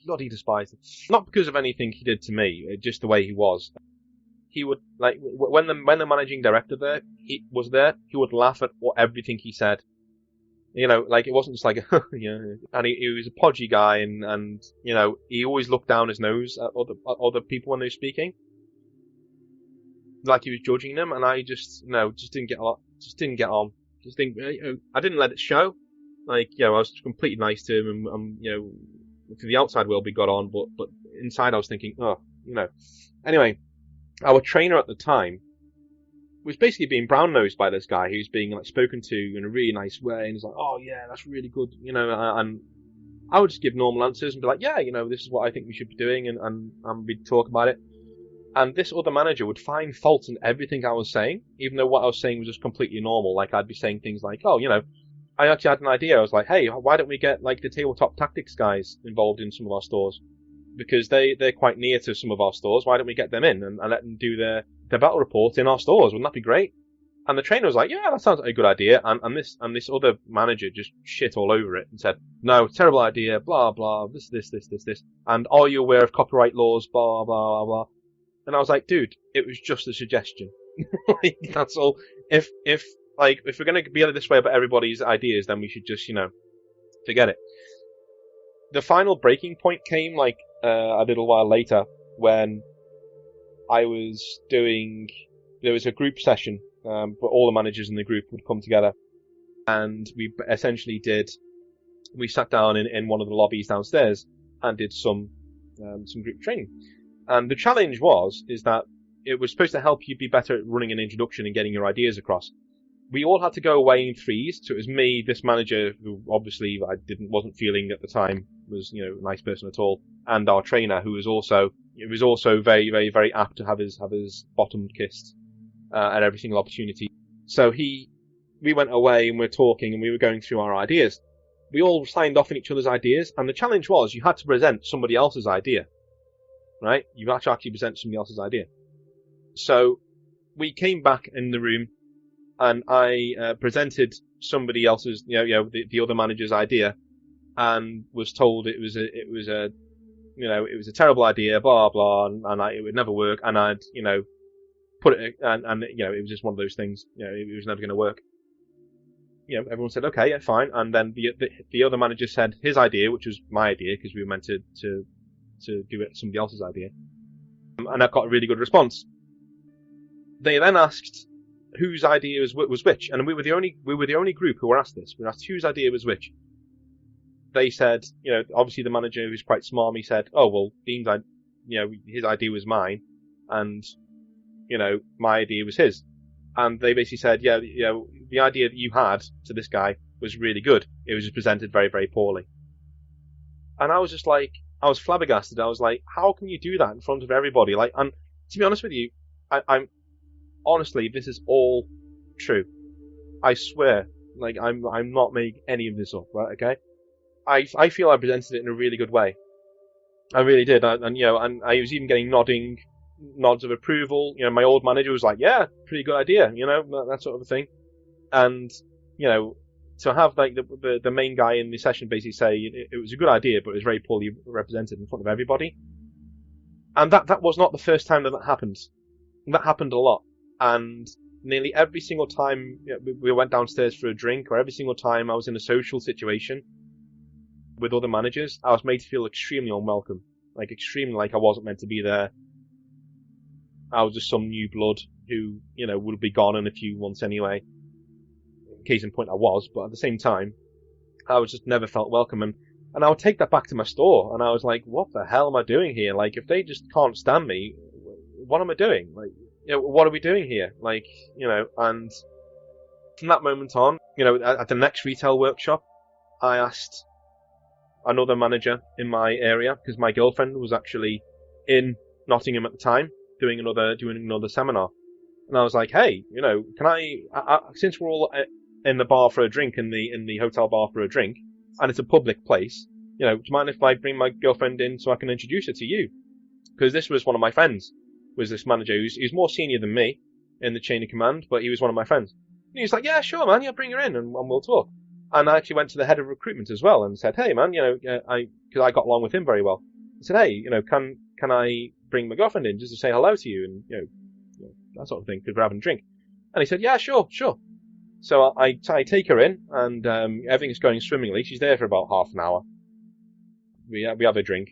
bloody despise him. Not because of anything he did to me, just the way he was. He would, like, when the managing director he would laugh at everything he said. Like, it wasn't just like, and he was a podgy guy, and he always looked down his nose at other people when they were speaking. Like he was judging them, and I just didn't get on. I didn't let it show. Like, I was completely nice to him, and for the outside world we got on, but inside I was thinking, Anyway, our trainer at the time was basically being brown-nosed by this guy. He was being like spoken to in a really nice way, and he's like, oh yeah, that's really good, and I would just give normal answers and be like, yeah, this is what I think we should be doing, and we'd talk about it. And this other manager would find fault in everything I was saying, even though what I was saying was just completely normal. Like, I'd be saying things like, I actually had an idea. I was like, hey, why don't we get like the tabletop tactics guys involved in some of our stores? Because they're quite near to some of our stores. Why don't we get them in and let them do their battle reports in our stores? Wouldn't that be great? And the trainer was like, yeah, that sounds like a good idea. And this other manager just shit all over it and said, no, terrible idea, blah, blah, this. And are you aware of copyright laws, blah, blah, blah. And I was like, dude, it was just a suggestion. Like, that's all. If we're going to be this way about everybody's ideas, then we should just, forget it. The final breaking point came like a little while later when there was a group session, but all the managers in the group would come together, and we sat down in one of the lobbies downstairs and did some group training. And the challenge is that it was supposed to help you be better at running an introduction and getting your ideas across. We all had to go away in threes, so it was me, this manager, who obviously I wasn't feeling at the time was, a nice person at all, and our trainer, who was also very, very, very apt to have his bottom kissed at every single opportunity. So we went away and we were talking and we were going through our ideas. we all signed off on each other's ideas, and the challenge was you had to present somebody else's idea, right? You had to actually present somebody else's idea. So we came back in the room, and I presented somebody else's, the other manager's idea, and was told it was a terrible idea, blah blah, and it would never work, and I'd put it, and it was just one of those things, it was never going to work. Everyone said okay, yeah, fine, and then the other manager said his idea, which was my idea because we were meant to do it somebody else's idea, and I got a really good response. They then asked whose idea was which, and we were the only group who were asked this. We were asked whose idea was which. They said, obviously the manager, who's quite smarmy, said, "Oh well, Dean's, his idea was mine, and my idea was his." And they basically said, the idea that you had to this guy was really good. It was just presented very, very poorly. And I was just like, I was flabbergasted. I was like, how can you do that in front of everybody? Like, and to be honest with you, I'm honestly, this is all true. I swear, like, I'm not making any of this up, right? Okay. I feel I presented it in a really good way. I really did. And I was even getting nods of approval. My old manager was like, yeah, pretty good idea, that sort of a thing. And, to have like the main guy in the session basically say it was a good idea, but it was very poorly represented in front of everybody. And that was not the first time that happened. That happened a lot. And nearly every single time we went downstairs for a drink, or every single time I was in a social situation with other managers, I was made to feel extremely unwelcome. Like, extremely like I wasn't meant to be there. I was just some new blood who, would be gone in a few months anyway. Case in point, I was, but at the same time, I was just never felt welcome. And I would take that back to my store, and I was like, what the hell am I doing here? Like, if they just can't stand me, what am I doing? Like, what are we doing here? Like, and from that moment on, at the next retail workshop, I asked another manager in my area, because my girlfriend was actually in Nottingham at the time, doing another seminar. And I was like, hey, can I since we're all in the bar for a drink, in the hotel bar for a drink, and it's a public place, do you mind if I bring my girlfriend in so I can introduce her to you? Because this was one of my friends, was this manager who's more senior than me in the chain of command, but he was one of my friends. And he was like, yeah, sure, man, bring her in and we'll talk. And I actually went to the head of recruitment as well and said, hey, man, because I got along with him very well. I said, hey, can I bring my girlfriend in just to say hello to you and, that sort of thing, because we're having a drink. And he said, yeah, sure. So I take her in, and everything's going swimmingly. She's there for about half an hour. We have a drink.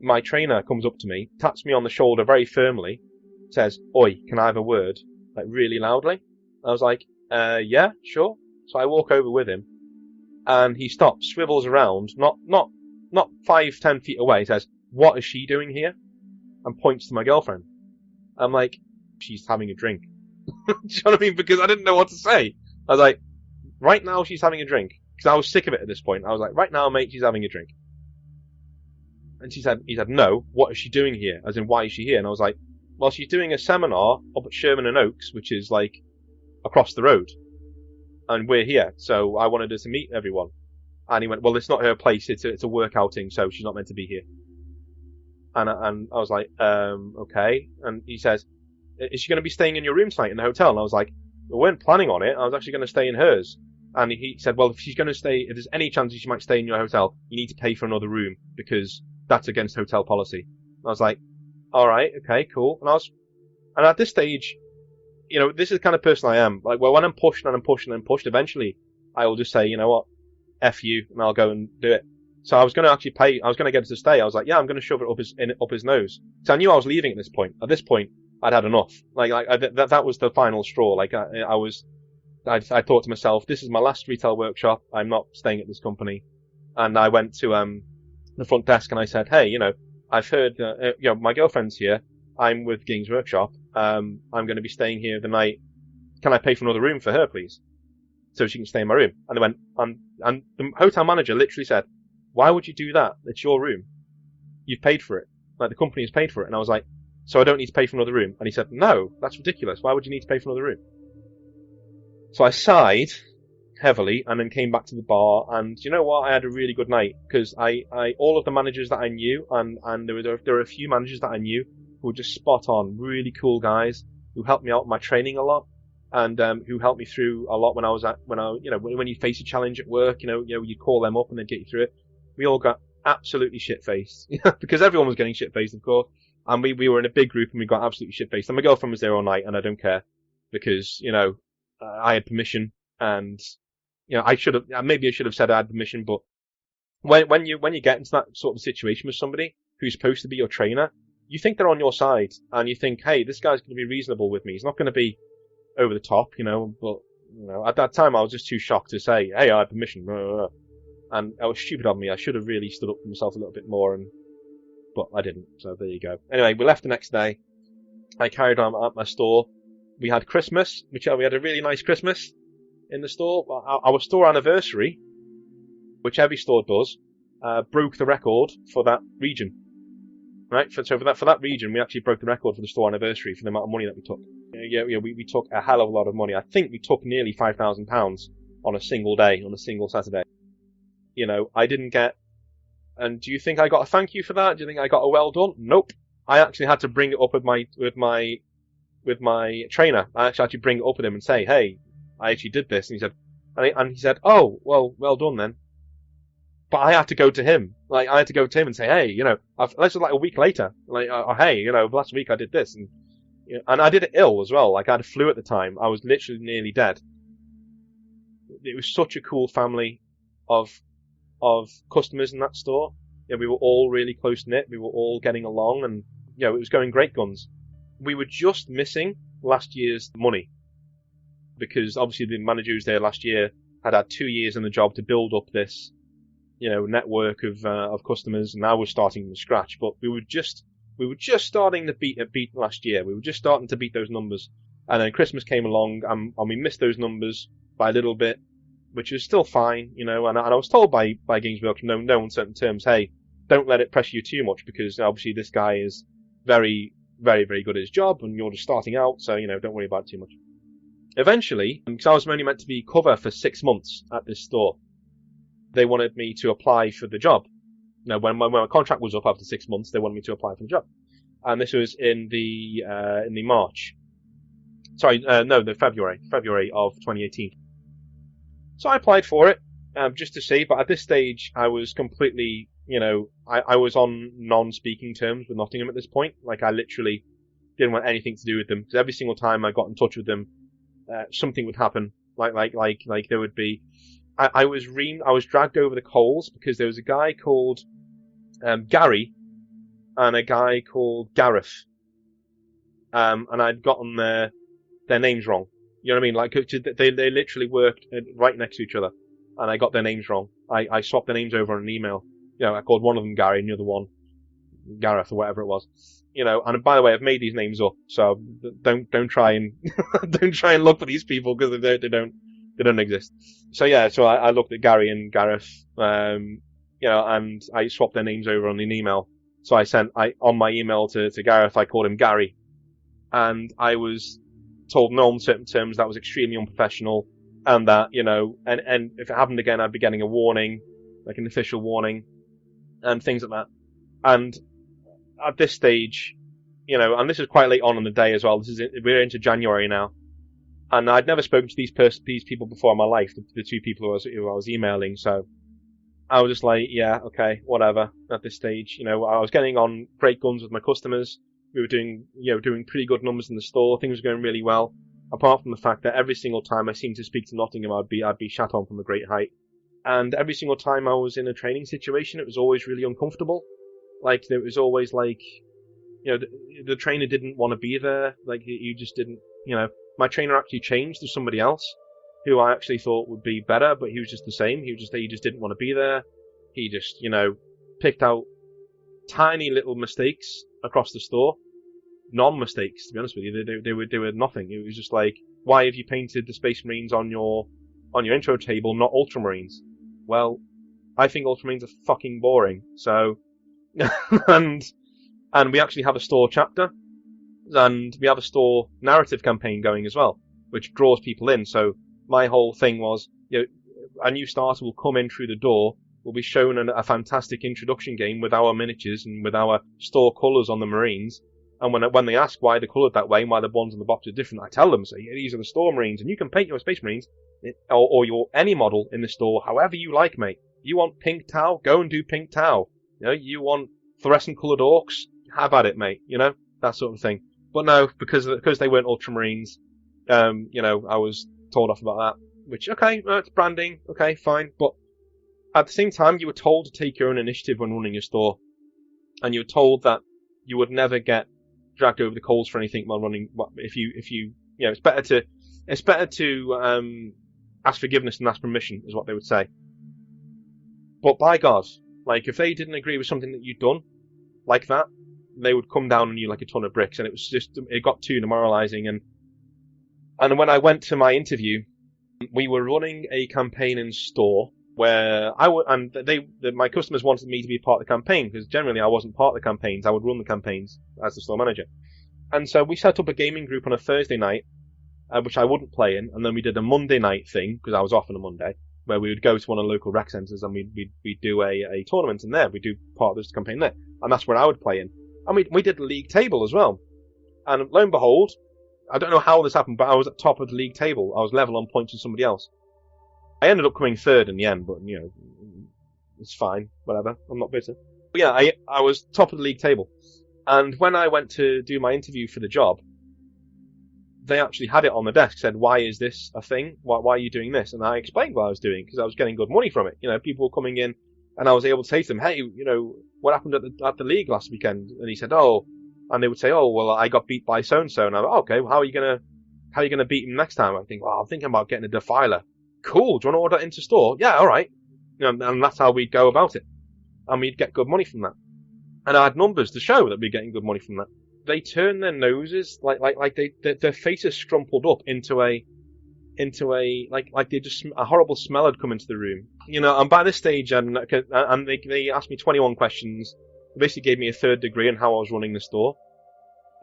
My trainer comes up to me, taps me on the shoulder very firmly, says, oi, can I have a word? Like, really loudly. I was like, yeah, sure. So I walk over with him, and he stops, swivels around, not 5-10 feet away, says, what is she doing here? And points to my girlfriend. I'm like, she's having a drink. Do you know what I mean? Because I didn't know what to say. I was like, right now she's having a drink. Because I was sick of it at this point. I was like, right now, mate, she's having a drink. And he said, no, what is she doing here? As in, why is she here? And I was like, well, she's doing a seminar up at Sherman and Oaks, which is like across the road. And we're here. So I wanted her to meet everyone. And he went, well, it's not her place. It's a work outing, so she's not meant to be here. And I was like, okay. And he says, is she going to be staying in your room tonight in the hotel? And I was like, we weren't planning on it. I was actually going to stay in hers. And he said, well, if she's going to stay, if there's any chance she might stay in your hotel, you need to pay for another room because that's against hotel policy. And I was like, all right, okay, cool. And at this stage, this is the kind of person I am. Like, well, when I'm pushed and I'm pushed and I'm pushed, eventually I will just say, you know what, F you, and I'll go and do it. So I was going to actually pay. I was going to get her to stay. I was like, yeah, I'm going to shove it up his nose. So I knew I was leaving at this point. At this point, I'd had enough. That was the final straw. Like I thought to myself, this is my last retail workshop. I'm not staying at this company. And I went to the front desk and I said, hey, I've heard, my girlfriend's here. I'm with Games Workshop. I'm going to be staying here the night. Can I pay for another room for her, please? So she can stay in my room. And they went, and the hotel manager literally said, why would you do that? It's your room. You've paid for it. Like, the company has paid for it. And I was like, so I don't need to pay for another room? And he said, no, that's ridiculous. Why would you need to pay for another room? So I sighed heavily and then came back to the bar, and you know what? I had a really good night because all of the managers that I knew, and there were a few managers that I knew who were just spot on, really cool guys who helped me out with my training a lot, and who helped me through a lot when you face a challenge at work, you call them up and they get you through it. We all got absolutely shit-faced because everyone was getting shit-faced, of course, and we were in a big group and we got absolutely shit-faced. And my girlfriend was there all night, and I don't care because I had permission, and I should have said I had permission, but when you get into that sort of situation with somebody who's supposed to be your trainer, you think they're on your side, and you think, hey, this guy's going to be reasonable with me. He's not going to be over the top, but at that time I was just too shocked to say, hey, I had permission, and it was stupid of me. I should have really stood up for myself a little bit more, but I didn't. So there you go. Anyway, we left the next day. I carried on at my store. We had Christmas, we had a really nice Christmas in the store. Our store anniversary, which every store does, broke the record for that region. Right? For that region, we actually broke the record for the store anniversary for the amount of money that we took. We took a hell of a lot of money. I think we took nearly £5,000 on a single day, on a single Saturday. I didn't get. And do you think I got a thank you for that? Do you think I got a well done? Nope. I actually had to bring it up with my trainer. I actually had to bring it up with him and say, hey, I actually did this. And he said, oh, well done then. But I had to go to him. And say, hey, this was like a week later. Hey, last week I did this. And I did it ill as well. Like, I had a flu at the time. I was literally nearly dead. It was such a cool family of customers in that store. We were all really close-knit. We were all getting along, and, it was going great guns. We were just missing last year's money. Because, obviously, the manager who was there last year had 2 years in the job to build up this, network of customers, and now we're starting from scratch. But we were just starting to beat last year. We were just starting to beat those numbers, and then Christmas came along, and we missed those numbers by a little bit, which was still fine, And I was told by Games Workshop, no uncertain terms, hey, don't let it pressure you too much, because obviously this guy is very, very, very good at his job, and you're just starting out, so don't worry about it too much. Eventually, because I was only meant to be cover for 6 months at this store, they wanted me to apply for the job. When my contract was up after 6 months, they wanted me to apply for the job, and this was in the March. The February of 2018. So I applied for it, just to see. But at this stage, I was completely, I was on non-speaking terms with Nottingham at this point. Like, I literally didn't want anything to do with them, because every single time I got in touch with them, something would happen. Like there would be. I was dragged over the coals because there was a guy called Gary and a guy called Gareth, and I'd gotten their names wrong. You know what I mean? Like, they literally worked right next to each other, and I got their names wrong. I swapped their names over on an email. I called one of them Gary and the other one Gareth or whatever it was. And by the way, I've made these names up, so don't try and don't try and look for these people, because they don't exist. So I looked at Gary and Gareth, and I swapped their names over on an email. So on my email to Gareth, I called him Gary, and I was told no uncertain terms that was extremely unprofessional, and that, and if it happened again, I'd be getting a warning, like an official warning, and things like that. And at this stage, and this is quite late on in the day as well. We're into January now, and I'd never spoken to these people before in my life, the two people who I was emailing. So I was just like, yeah, okay, whatever. At this stage, I was getting on great guns with my customers. We were doing pretty good numbers in the store. Things were going really well. Apart from the fact that every single time I seemed to speak to Nottingham, I'd be shat on from a great height. And every single time I was in a training situation, it was always really uncomfortable. Like, it was always like, the trainer didn't want to be there. Like, you just didn't, my trainer actually changed to somebody else who I actually thought would be better, but he was just the same. He just didn't want to be there. He just, picked out tiny little mistakes across the store. Non-mistakes, to be honest with you. They were nothing. It was just like, why have you painted the Space Marines on your intro table, not Ultramarines? Well, I think Ultramarines are fucking boring. So, and we actually have a store chapter, and we have a store narrative campaign going as well, which draws people in. So my whole thing was, a new starter will come in through the door, will be shown a fantastic introduction game with our miniatures and with our store colours on the Marines. And when they ask why they're coloured that way and why the ones on the box are different, I tell them, say, these are the store Marines, and you can paint your Space Marines or your any model in the store however you like, mate. You want pink Tau? Go and do pink Tau. You want fluorescent coloured orcs? Have at it, mate. That sort of thing. But no, because they weren't Ultramarines, I was told off about that. Which, okay, it's branding, okay, fine. But at the same time, you were told to take your own initiative when running your store, and you were told that you would never get dragged over the coals for anything while running. It's better to ask forgiveness than ask permission, is what they would say. But by God, if they didn't agree with something that you'd done like that, they would come down on you like a ton of bricks, and it got too demoralising. And when I went to my interview, we were running a campaign in store where my customers wanted me to be part of the campaign, because generally I wasn't part of the campaigns. I would run the campaigns as the store manager. And so we set up a gaming group on a Thursday night, which I wouldn't play in, and then we did a Monday night thing, because I was off on a Monday, where we would go to one of the local rec centres and we'd do a tournament in there. We'd do part of this campaign there, and that's where I would play in. And we did the league table as well. And lo and behold, I don't know how this happened, but I was at top of the league table. I was level on points with somebody else. I ended up coming third in the end, but it's fine, whatever. I'm not bitter. But yeah, I was top of the league table. And when I went to do my interview for the job, they actually had it on the desk, said, why is this a thing? Why are you doing this? And I explained what I was doing, because I was getting good money from it. People were coming in, and I was able to say to them, hey, what happened at the league last weekend? And he said, and they would say, well, I got beat by so-and-so. And I'm like, okay, well, how are you gonna beat him next time? I think, well, I'm thinking about getting a Defiler. Cool, do you want to order that into store? Yeah, alright. And that's how we'd go about it. And we'd get good money from that. And I had numbers to show that we'd getting good money from that. They turned their noses, their faces scrumpled up into a horrible smell had come into the room. And by this stage, and they asked me 21 questions. They basically gave me a third degree on how I was running the store.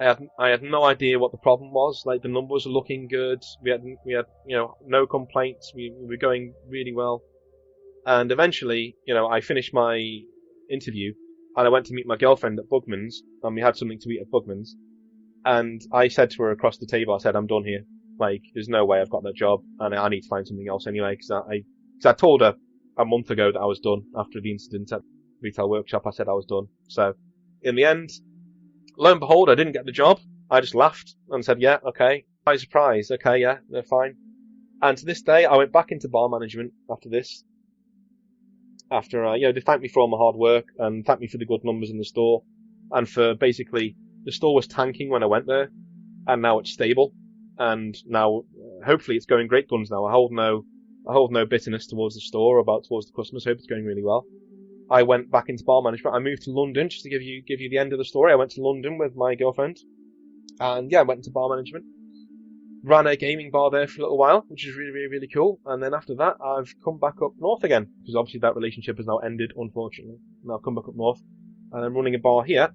I had no idea what the problem was. The numbers were looking good. We had no complaints. We were going really well. And eventually, I finished my interview, and I went to meet my girlfriend at Bugman's, and we had something to eat at Bugman's. And I said to her across the table, I said, I'm done here. There's no way I've got that job, and I need to find something else anyway, because I told her a month ago that I was done after the incident at Retail Workshop. I said I was done. So, in the end, lo and behold, I didn't get the job. I just laughed and said, yeah, okay. Surprise. Okay, yeah, they're fine. And to this day, I went back into bar management after this. After, they thanked me for all my hard work and thanked me for the good numbers in the store. And for basically, the store was tanking when I went there, and now it's stable. And now, hopefully, it's going great guns now. I hold no bitterness towards the store or towards the customers. I hope it's going really well. I went back into bar management. I moved to London, just to give you the end of the story. I went to London with my girlfriend, and yeah, went into bar management. Ran a gaming bar there for a little while, which is really, really, really cool. And then after that, I've come back up north again, because obviously that relationship has now ended, unfortunately. And I've come back up north, and I'm running a bar here,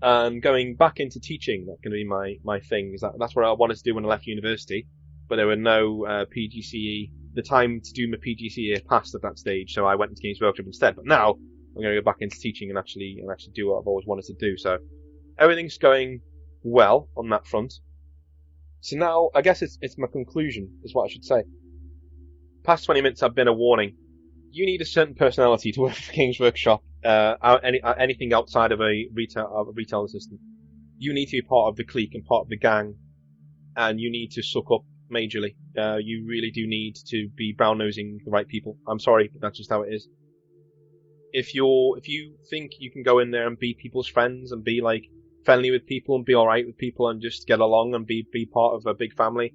and going back into teaching. That's going to be my thing. That's what I wanted to do when I left university, but there were no PGCE. The time to do my PGCE had passed at that stage, so I went into Games Workshop instead. But now I'm going to go back into teaching and actually do what I've always wanted to do. So everything's going well on that front. So now I guess it's my conclusion, is what I should say. Past 20 minutes I've been a warning. You need a certain personality to work for Games Workshop. Anything outside of a retail assistant. You need to be part of the clique and part of the gang, and you need to suck up majorly. You really do need to be brown-nosing the right people. I'm sorry, but that's just how it is. If you think you can go in there and be people's friends and be friendly with people and be alright with people and just get along and be part of a big family,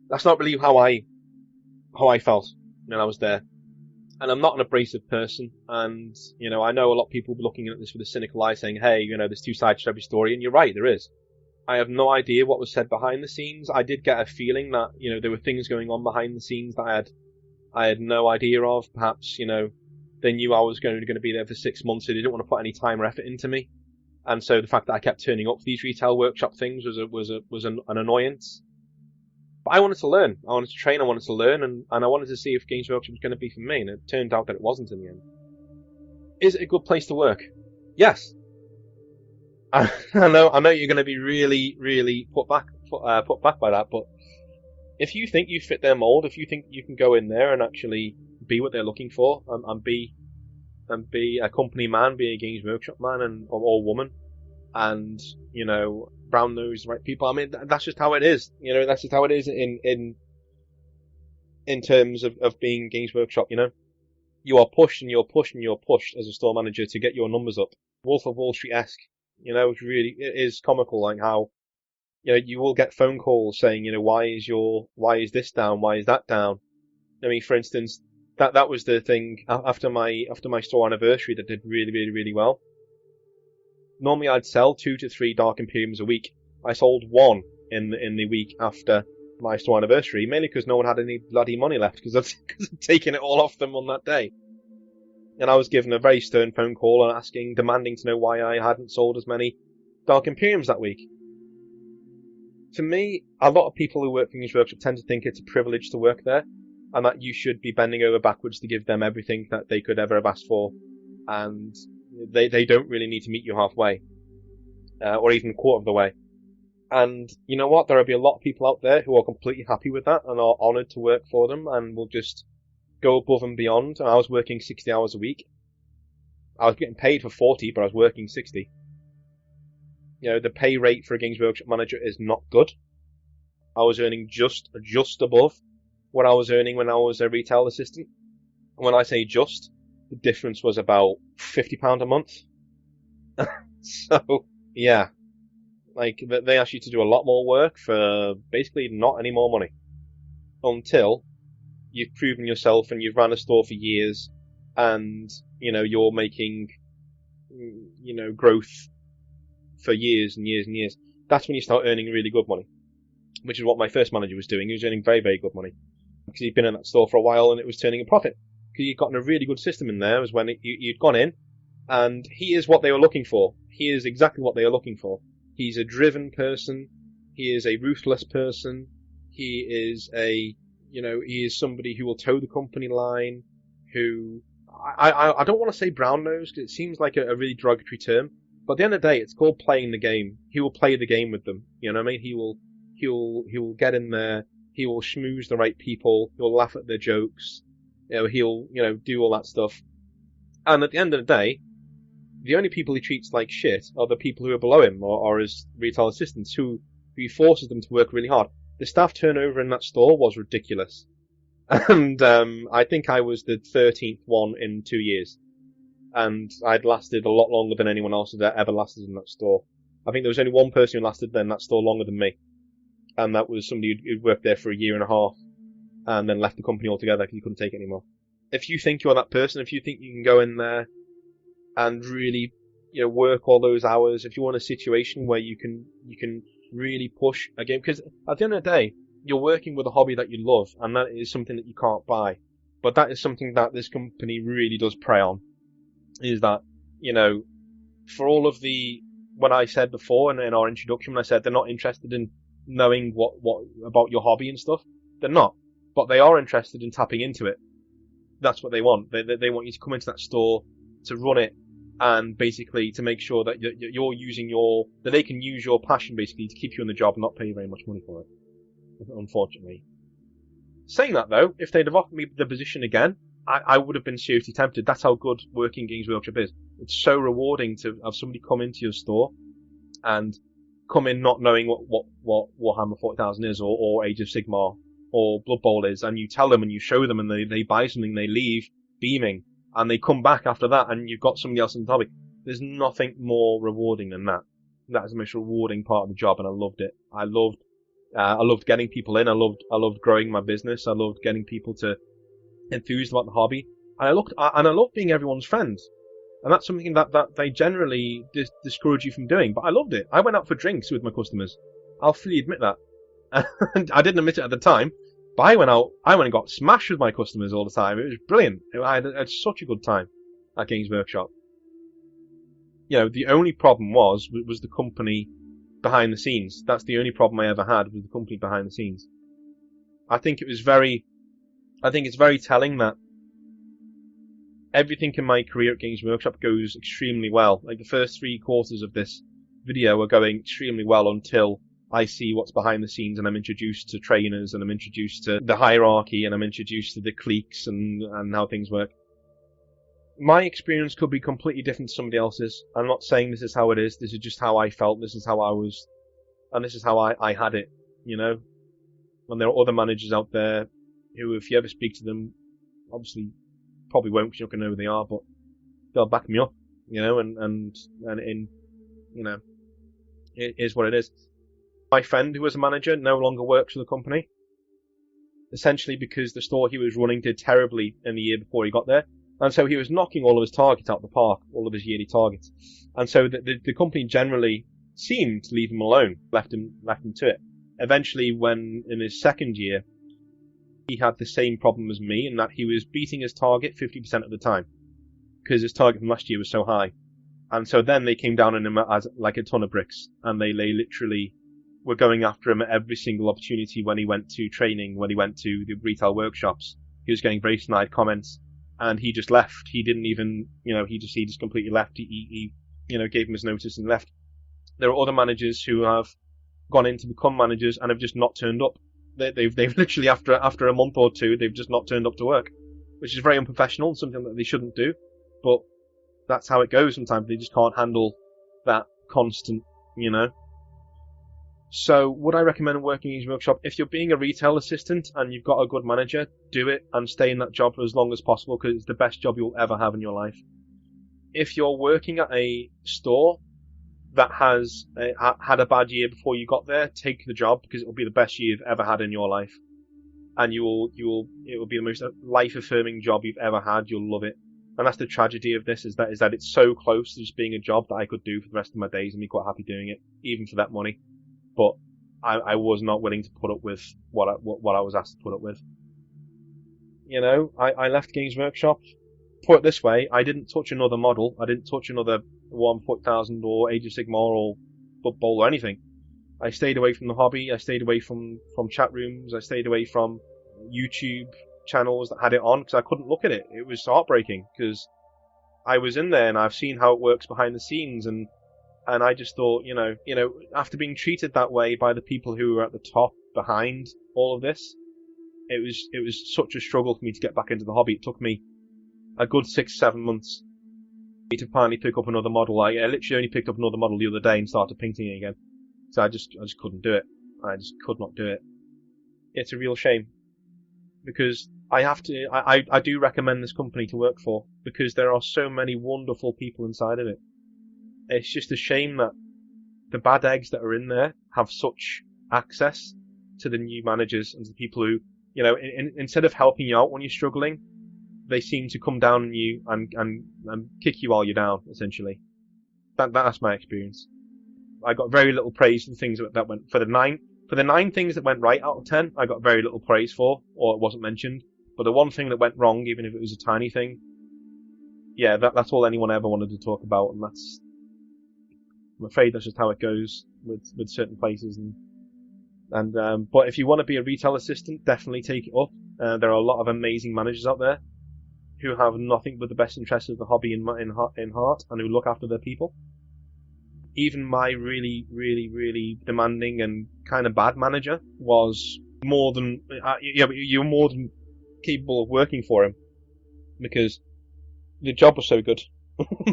that's not really how I felt when I was there. And I'm not an abrasive person, and I know a lot of people will be looking at this with a cynical eye, saying, hey, there's two sides to every story, and you're right, there is. I have no idea what was said behind the scenes. I did get a feeling that, there were things going on behind the scenes that I had no idea of. Perhaps, they knew I was going to be there for 6 months, so they didn't want to put any time or effort into me. And so the fact that I kept turning up for these Retail Workshop things was an annoyance. But I wanted to learn. I wanted to train. I wanted to learn, and I wanted to see if Games Workshop was going to be for me. And it turned out that it wasn't in the end. Is it a good place to work? Yes. I know you're going to be really, really put back by that. But if you think you fit their mold, if you think you can go in there and actually be what they're looking for, and be a company man, be a Games Workshop man or woman, and brown nose right people. I mean, that's just how it is. That's just how it is in terms of being Games Workshop. You are pushed and you're pushed and you're pushed as a store manager to get your numbers up. Wolf of Wall Street-esque. It is comical, like how you will get phone calls saying, why is this down? Why is that down? I mean, for instance, that was the thing after my store anniversary that did really, really, really well. Normally I'd sell 2 to 3 Dark Imperiums a week. I sold 1 in the week after my store anniversary, mainly because no one had any bloody money left because I'd taken it all off them on that day. And I was given a very stern phone call and demanding to know why I hadn't sold as many Dark Imperiums that week. To me, a lot of people who work for Games Workshop tend to think it's a privilege to work there, and that you should be bending over backwards to give them everything that they could ever have asked for, and they don't really need to meet you halfway, or even a quarter of the way. And you know what? There'll be a lot of people out there who are completely happy with that and are honoured to work for them and will just go above and beyond. And I was working 60 hours a week. I was getting paid for 40, but I was working 60. The pay rate for a Games Workshop manager is not good. I was earning just above what I was earning when I was a retail assistant. And when I say just, the difference was about £50 a month. So, yeah. Like, they ask you to do a lot more work for basically not any more money. Until you've proven yourself and you've ran a store for years and, you're making, growth for years and years and years. That's when you start earning really good money. Which is what my first manager was doing. He was earning very, very good money. Because he'd been in that store for a while and it was turning a profit. Because you'd gotten a really good system in there. Was when you'd gone in, and he is what they were looking for. He is exactly what they are looking for. He's a driven person. He is a ruthless person. He is he is somebody who will toe the company line. Who I don't want to say brown nose because it seems like a really derogatory term. But at the end of the day, it's called playing the game. He will play the game with them. You know what I mean? He will get in there. He will schmooze the right people. He'll laugh at their jokes. He'll do all that stuff. And at the end of the day, the only people he treats like shit are the people who are below him or his retail assistants who he forces them to work really hard. The staff turnover in that store was ridiculous. And I think I was the 13th one in 2 years. And I'd lasted a lot longer than anyone else had ever lasted in that store. I think there was only one person who lasted in that store longer than me. And that was somebody who'd worked there for a year and a half and then left the company altogether because he couldn't take it anymore. If you think you're that person, if you think you can go in there and really, work all those hours, if you want a situation where you can really push a game, because at the end of the day, you're working with a hobby that you love, and that is something that you can't buy. But that is something that this company really does prey on, is that, for all of what I said before in our introduction, when I said they're not interested in knowing what about your hobby and stuff, they're not. But they are interested in tapping into it. That's what they want. They want you to come into that store, to run it, and basically to make sure that you're using that they can use your passion basically to keep you in the job and not pay you very much money for it. Unfortunately. Saying that though, if they'd have offered me the position again, I would have been seriously tempted. That's how good working Games Workshop is. It's so rewarding to have somebody come into your store and come in not knowing what Warhammer 40,000 is or Age of Sigmar or Blood Bowl is, and you tell them and you show them and they buy something, they leave beaming, and they come back after that and you've got somebody else in the hobby. There's nothing more rewarding than that. That is the most rewarding part of the job, and I loved it. I loved getting people in. I loved growing my business. I loved getting people to enthused about the hobby, and I loved being everyone's friend. And that's something that they generally discourage you from doing. But I loved it. I went out for drinks with my customers. I'll fully admit that. And I didn't admit it at the time, but I went and got smashed with my customers all the time. It was brilliant. I had such a good time at Games Workshop. The only problem was the company behind the scenes. That's the only problem I ever had, was the company behind the scenes. I think it's very telling that everything in my career at Games Workshop goes extremely well. Like the first 3/4 of this video are going extremely well until I see what's behind the scenes and I'm introduced to trainers and I'm introduced to the hierarchy and I'm introduced to the cliques and how things work. My experience could be completely different to somebody else's. I'm not saying this is how it is. This is just how I felt. This is how I was, and this is how I had it, you know? And there are other managers out there who, if you ever speak to them, obviously probably won't because you're not going to know who they are, but they'll back me up, you know, and you know, it is what it is. My friend who was a manager no longer works for the company, essentially because the store he was running did terribly in the year before he got there, and so he was knocking all of his targets out the park, all of his yearly targets, and so the company generally seemed to leave him alone, left him to it. Eventually, when in his second year, he had the same problem as me in that he was beating his target 50% of the time because his target from last year was so high. And so then they came down on him as like a ton of bricks, and they literally were going after him at every single opportunity when he went to training, when he went to the retail workshops. He was getting very snide comments, and he just left. He didn't even, you know, he just completely left. He you know, gave him his notice and left. There are other managers who have gone in to become managers and have just not turned up. They've literally after a month or two, they've just not turned up to work, which is very unprofessional and something that they shouldn't do. But that's how it goes sometimes. They just can't handle that constant, you know. So would I recommend working in a workshop? If you're being a retail assistant and you've got a good manager, do it and stay in that job for as long as possible because it's the best job you'll ever have in your life. If you're working at a store that has had a bad year before you got there, take the job because it will be the best year you've ever had in your life, and it will be the most life-affirming job you've ever had. You'll love it, and that's the tragedy of this is that it's so close to just being a job that I could do for the rest of my days and be quite happy doing it, even for that money. But I was not willing to put up with what I was asked to put up with. You know, I left Games Workshop. Put it this way, I didn't touch another model. I didn't touch another Warhammer 40,000 or Age of Sigmar or Blood Bowl or anything. I stayed away from the hobby. I stayed away from chat rooms. I stayed away from YouTube channels that had it on because I couldn't look at it. It was heartbreaking because I was in there and I've seen how it works behind the scenes and I just thought, you know, after being treated that way by the people who were at the top behind all of this, it was such a struggle for me to get back into the hobby. It took me a good 6-7 months to finally pick up another model. I literally only picked up another model the other day and started painting it again. So I just couldn't do it. I just could not do it. It's a real shame because I do recommend this company to work for because there are so many wonderful people inside of it. It's just a shame that the bad eggs that are in there have such access to the new managers and to the people who, you know, instead of helping you out when you're struggling, they seem to come down on you and kick you while you're down, essentially. That's my experience. I got very little praise for the things that went, for the nine things that went right out of 10, I got very little praise for, or it wasn't mentioned. But the one thing that went wrong, even if it was a tiny thing, yeah, that's all anyone ever wanted to talk about, and I'm afraid that's just how it goes with certain places. But if you want to be a retail assistant, definitely take it up. There are a lot of amazing managers out there who have nothing but the best interests of the hobby in heart and who look after their people. Even my really, really, really demanding and kind of bad manager was more than you're more than capable of working for him because the job was so good.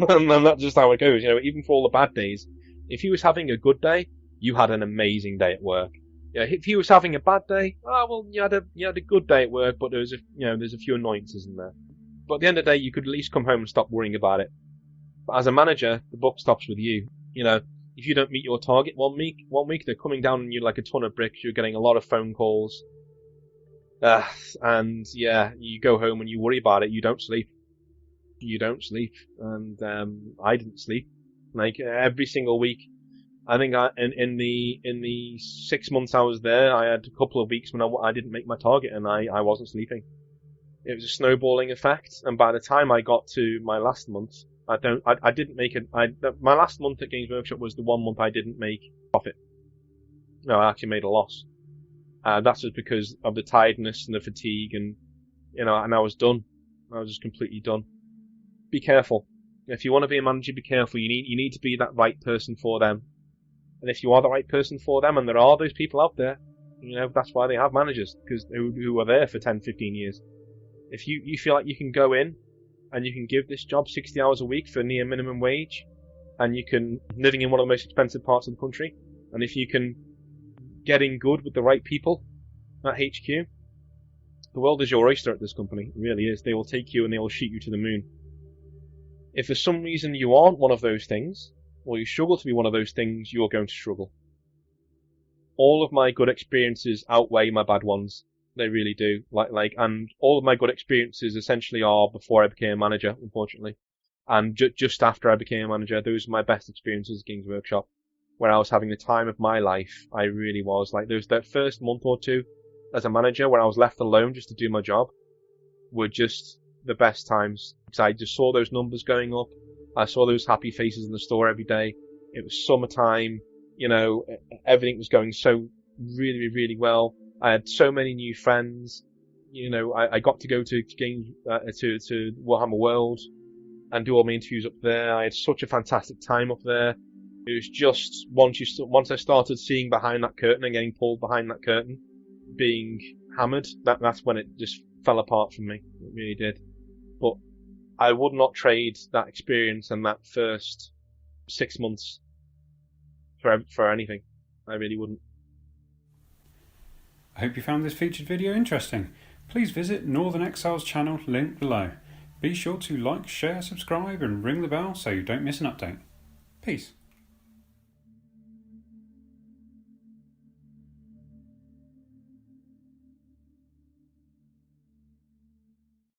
And that's just how it goes. You know, even for all the bad days, if he was having a good day, you had an amazing day at work. Yeah, if he was having a bad day, you had a good day at work, but there's a few annoyances in there. But at the end of the day, you could at least come home and stop worrying about it. But as a manager, the buck stops with you. You know, if you don't meet your target one week, they're coming down on you like a ton of bricks. You're getting a lot of phone calls. And yeah, you go home and you worry about it. You don't sleep. And I didn't sleep. Like every single week. I think in the 6 months I was there, I had a couple of weeks when I didn't make my target and I wasn't sleeping. It was a snowballing effect, and by the time I got to my last month, I didn't make it. My last month at Games Workshop was the 1 month I didn't make profit. No, I actually made a loss. That's just because of the tiredness and the fatigue, and and I was done. I was just completely done. Be careful. If you want to be a manager, be careful. You need to be that right person for them. And if you are the right person for them, and there are those people out there, that's why they have managers, because who are there for 10, 15 years. If you feel like you can go in and you can give this job 60 hours a week for near minimum wage, and you can living in one of the most expensive parts of the country, and if you can get in good with the right people at HQ, the world is your oyster at this company. It really is. They will take you and they will shoot you to the moon. If for some reason you aren't one of those things, or you struggle to be one of those things, you're going to struggle. All of my good experiences outweigh my bad ones. They really do. And all of my good experiences essentially are before I became a manager, unfortunately. And just after I became a manager, those were my best experiences at Games Workshop, where I was having the time of my life. I really was. There was that first month or two as a manager where I was left alone just to do my job, were just the best times. Because I just saw those numbers going up. I saw those happy faces in the store every day. It was summertime. Everything was going so really, really well. I had so many new friends. I got to go to games to Warhammer World and do all my interviews up there. I had such a fantastic time up there. It was just once I started seeing behind that curtain and getting pulled behind that curtain, being hammered, that's when it just fell apart for me. It really did. But I would not trade that experience and that first 6 months for anything. I really wouldn't. I hope you found this featured video interesting. Please visit Northern Exile's channel linked below. Be sure to like, share, subscribe and ring the bell so you don't miss an update. Peace.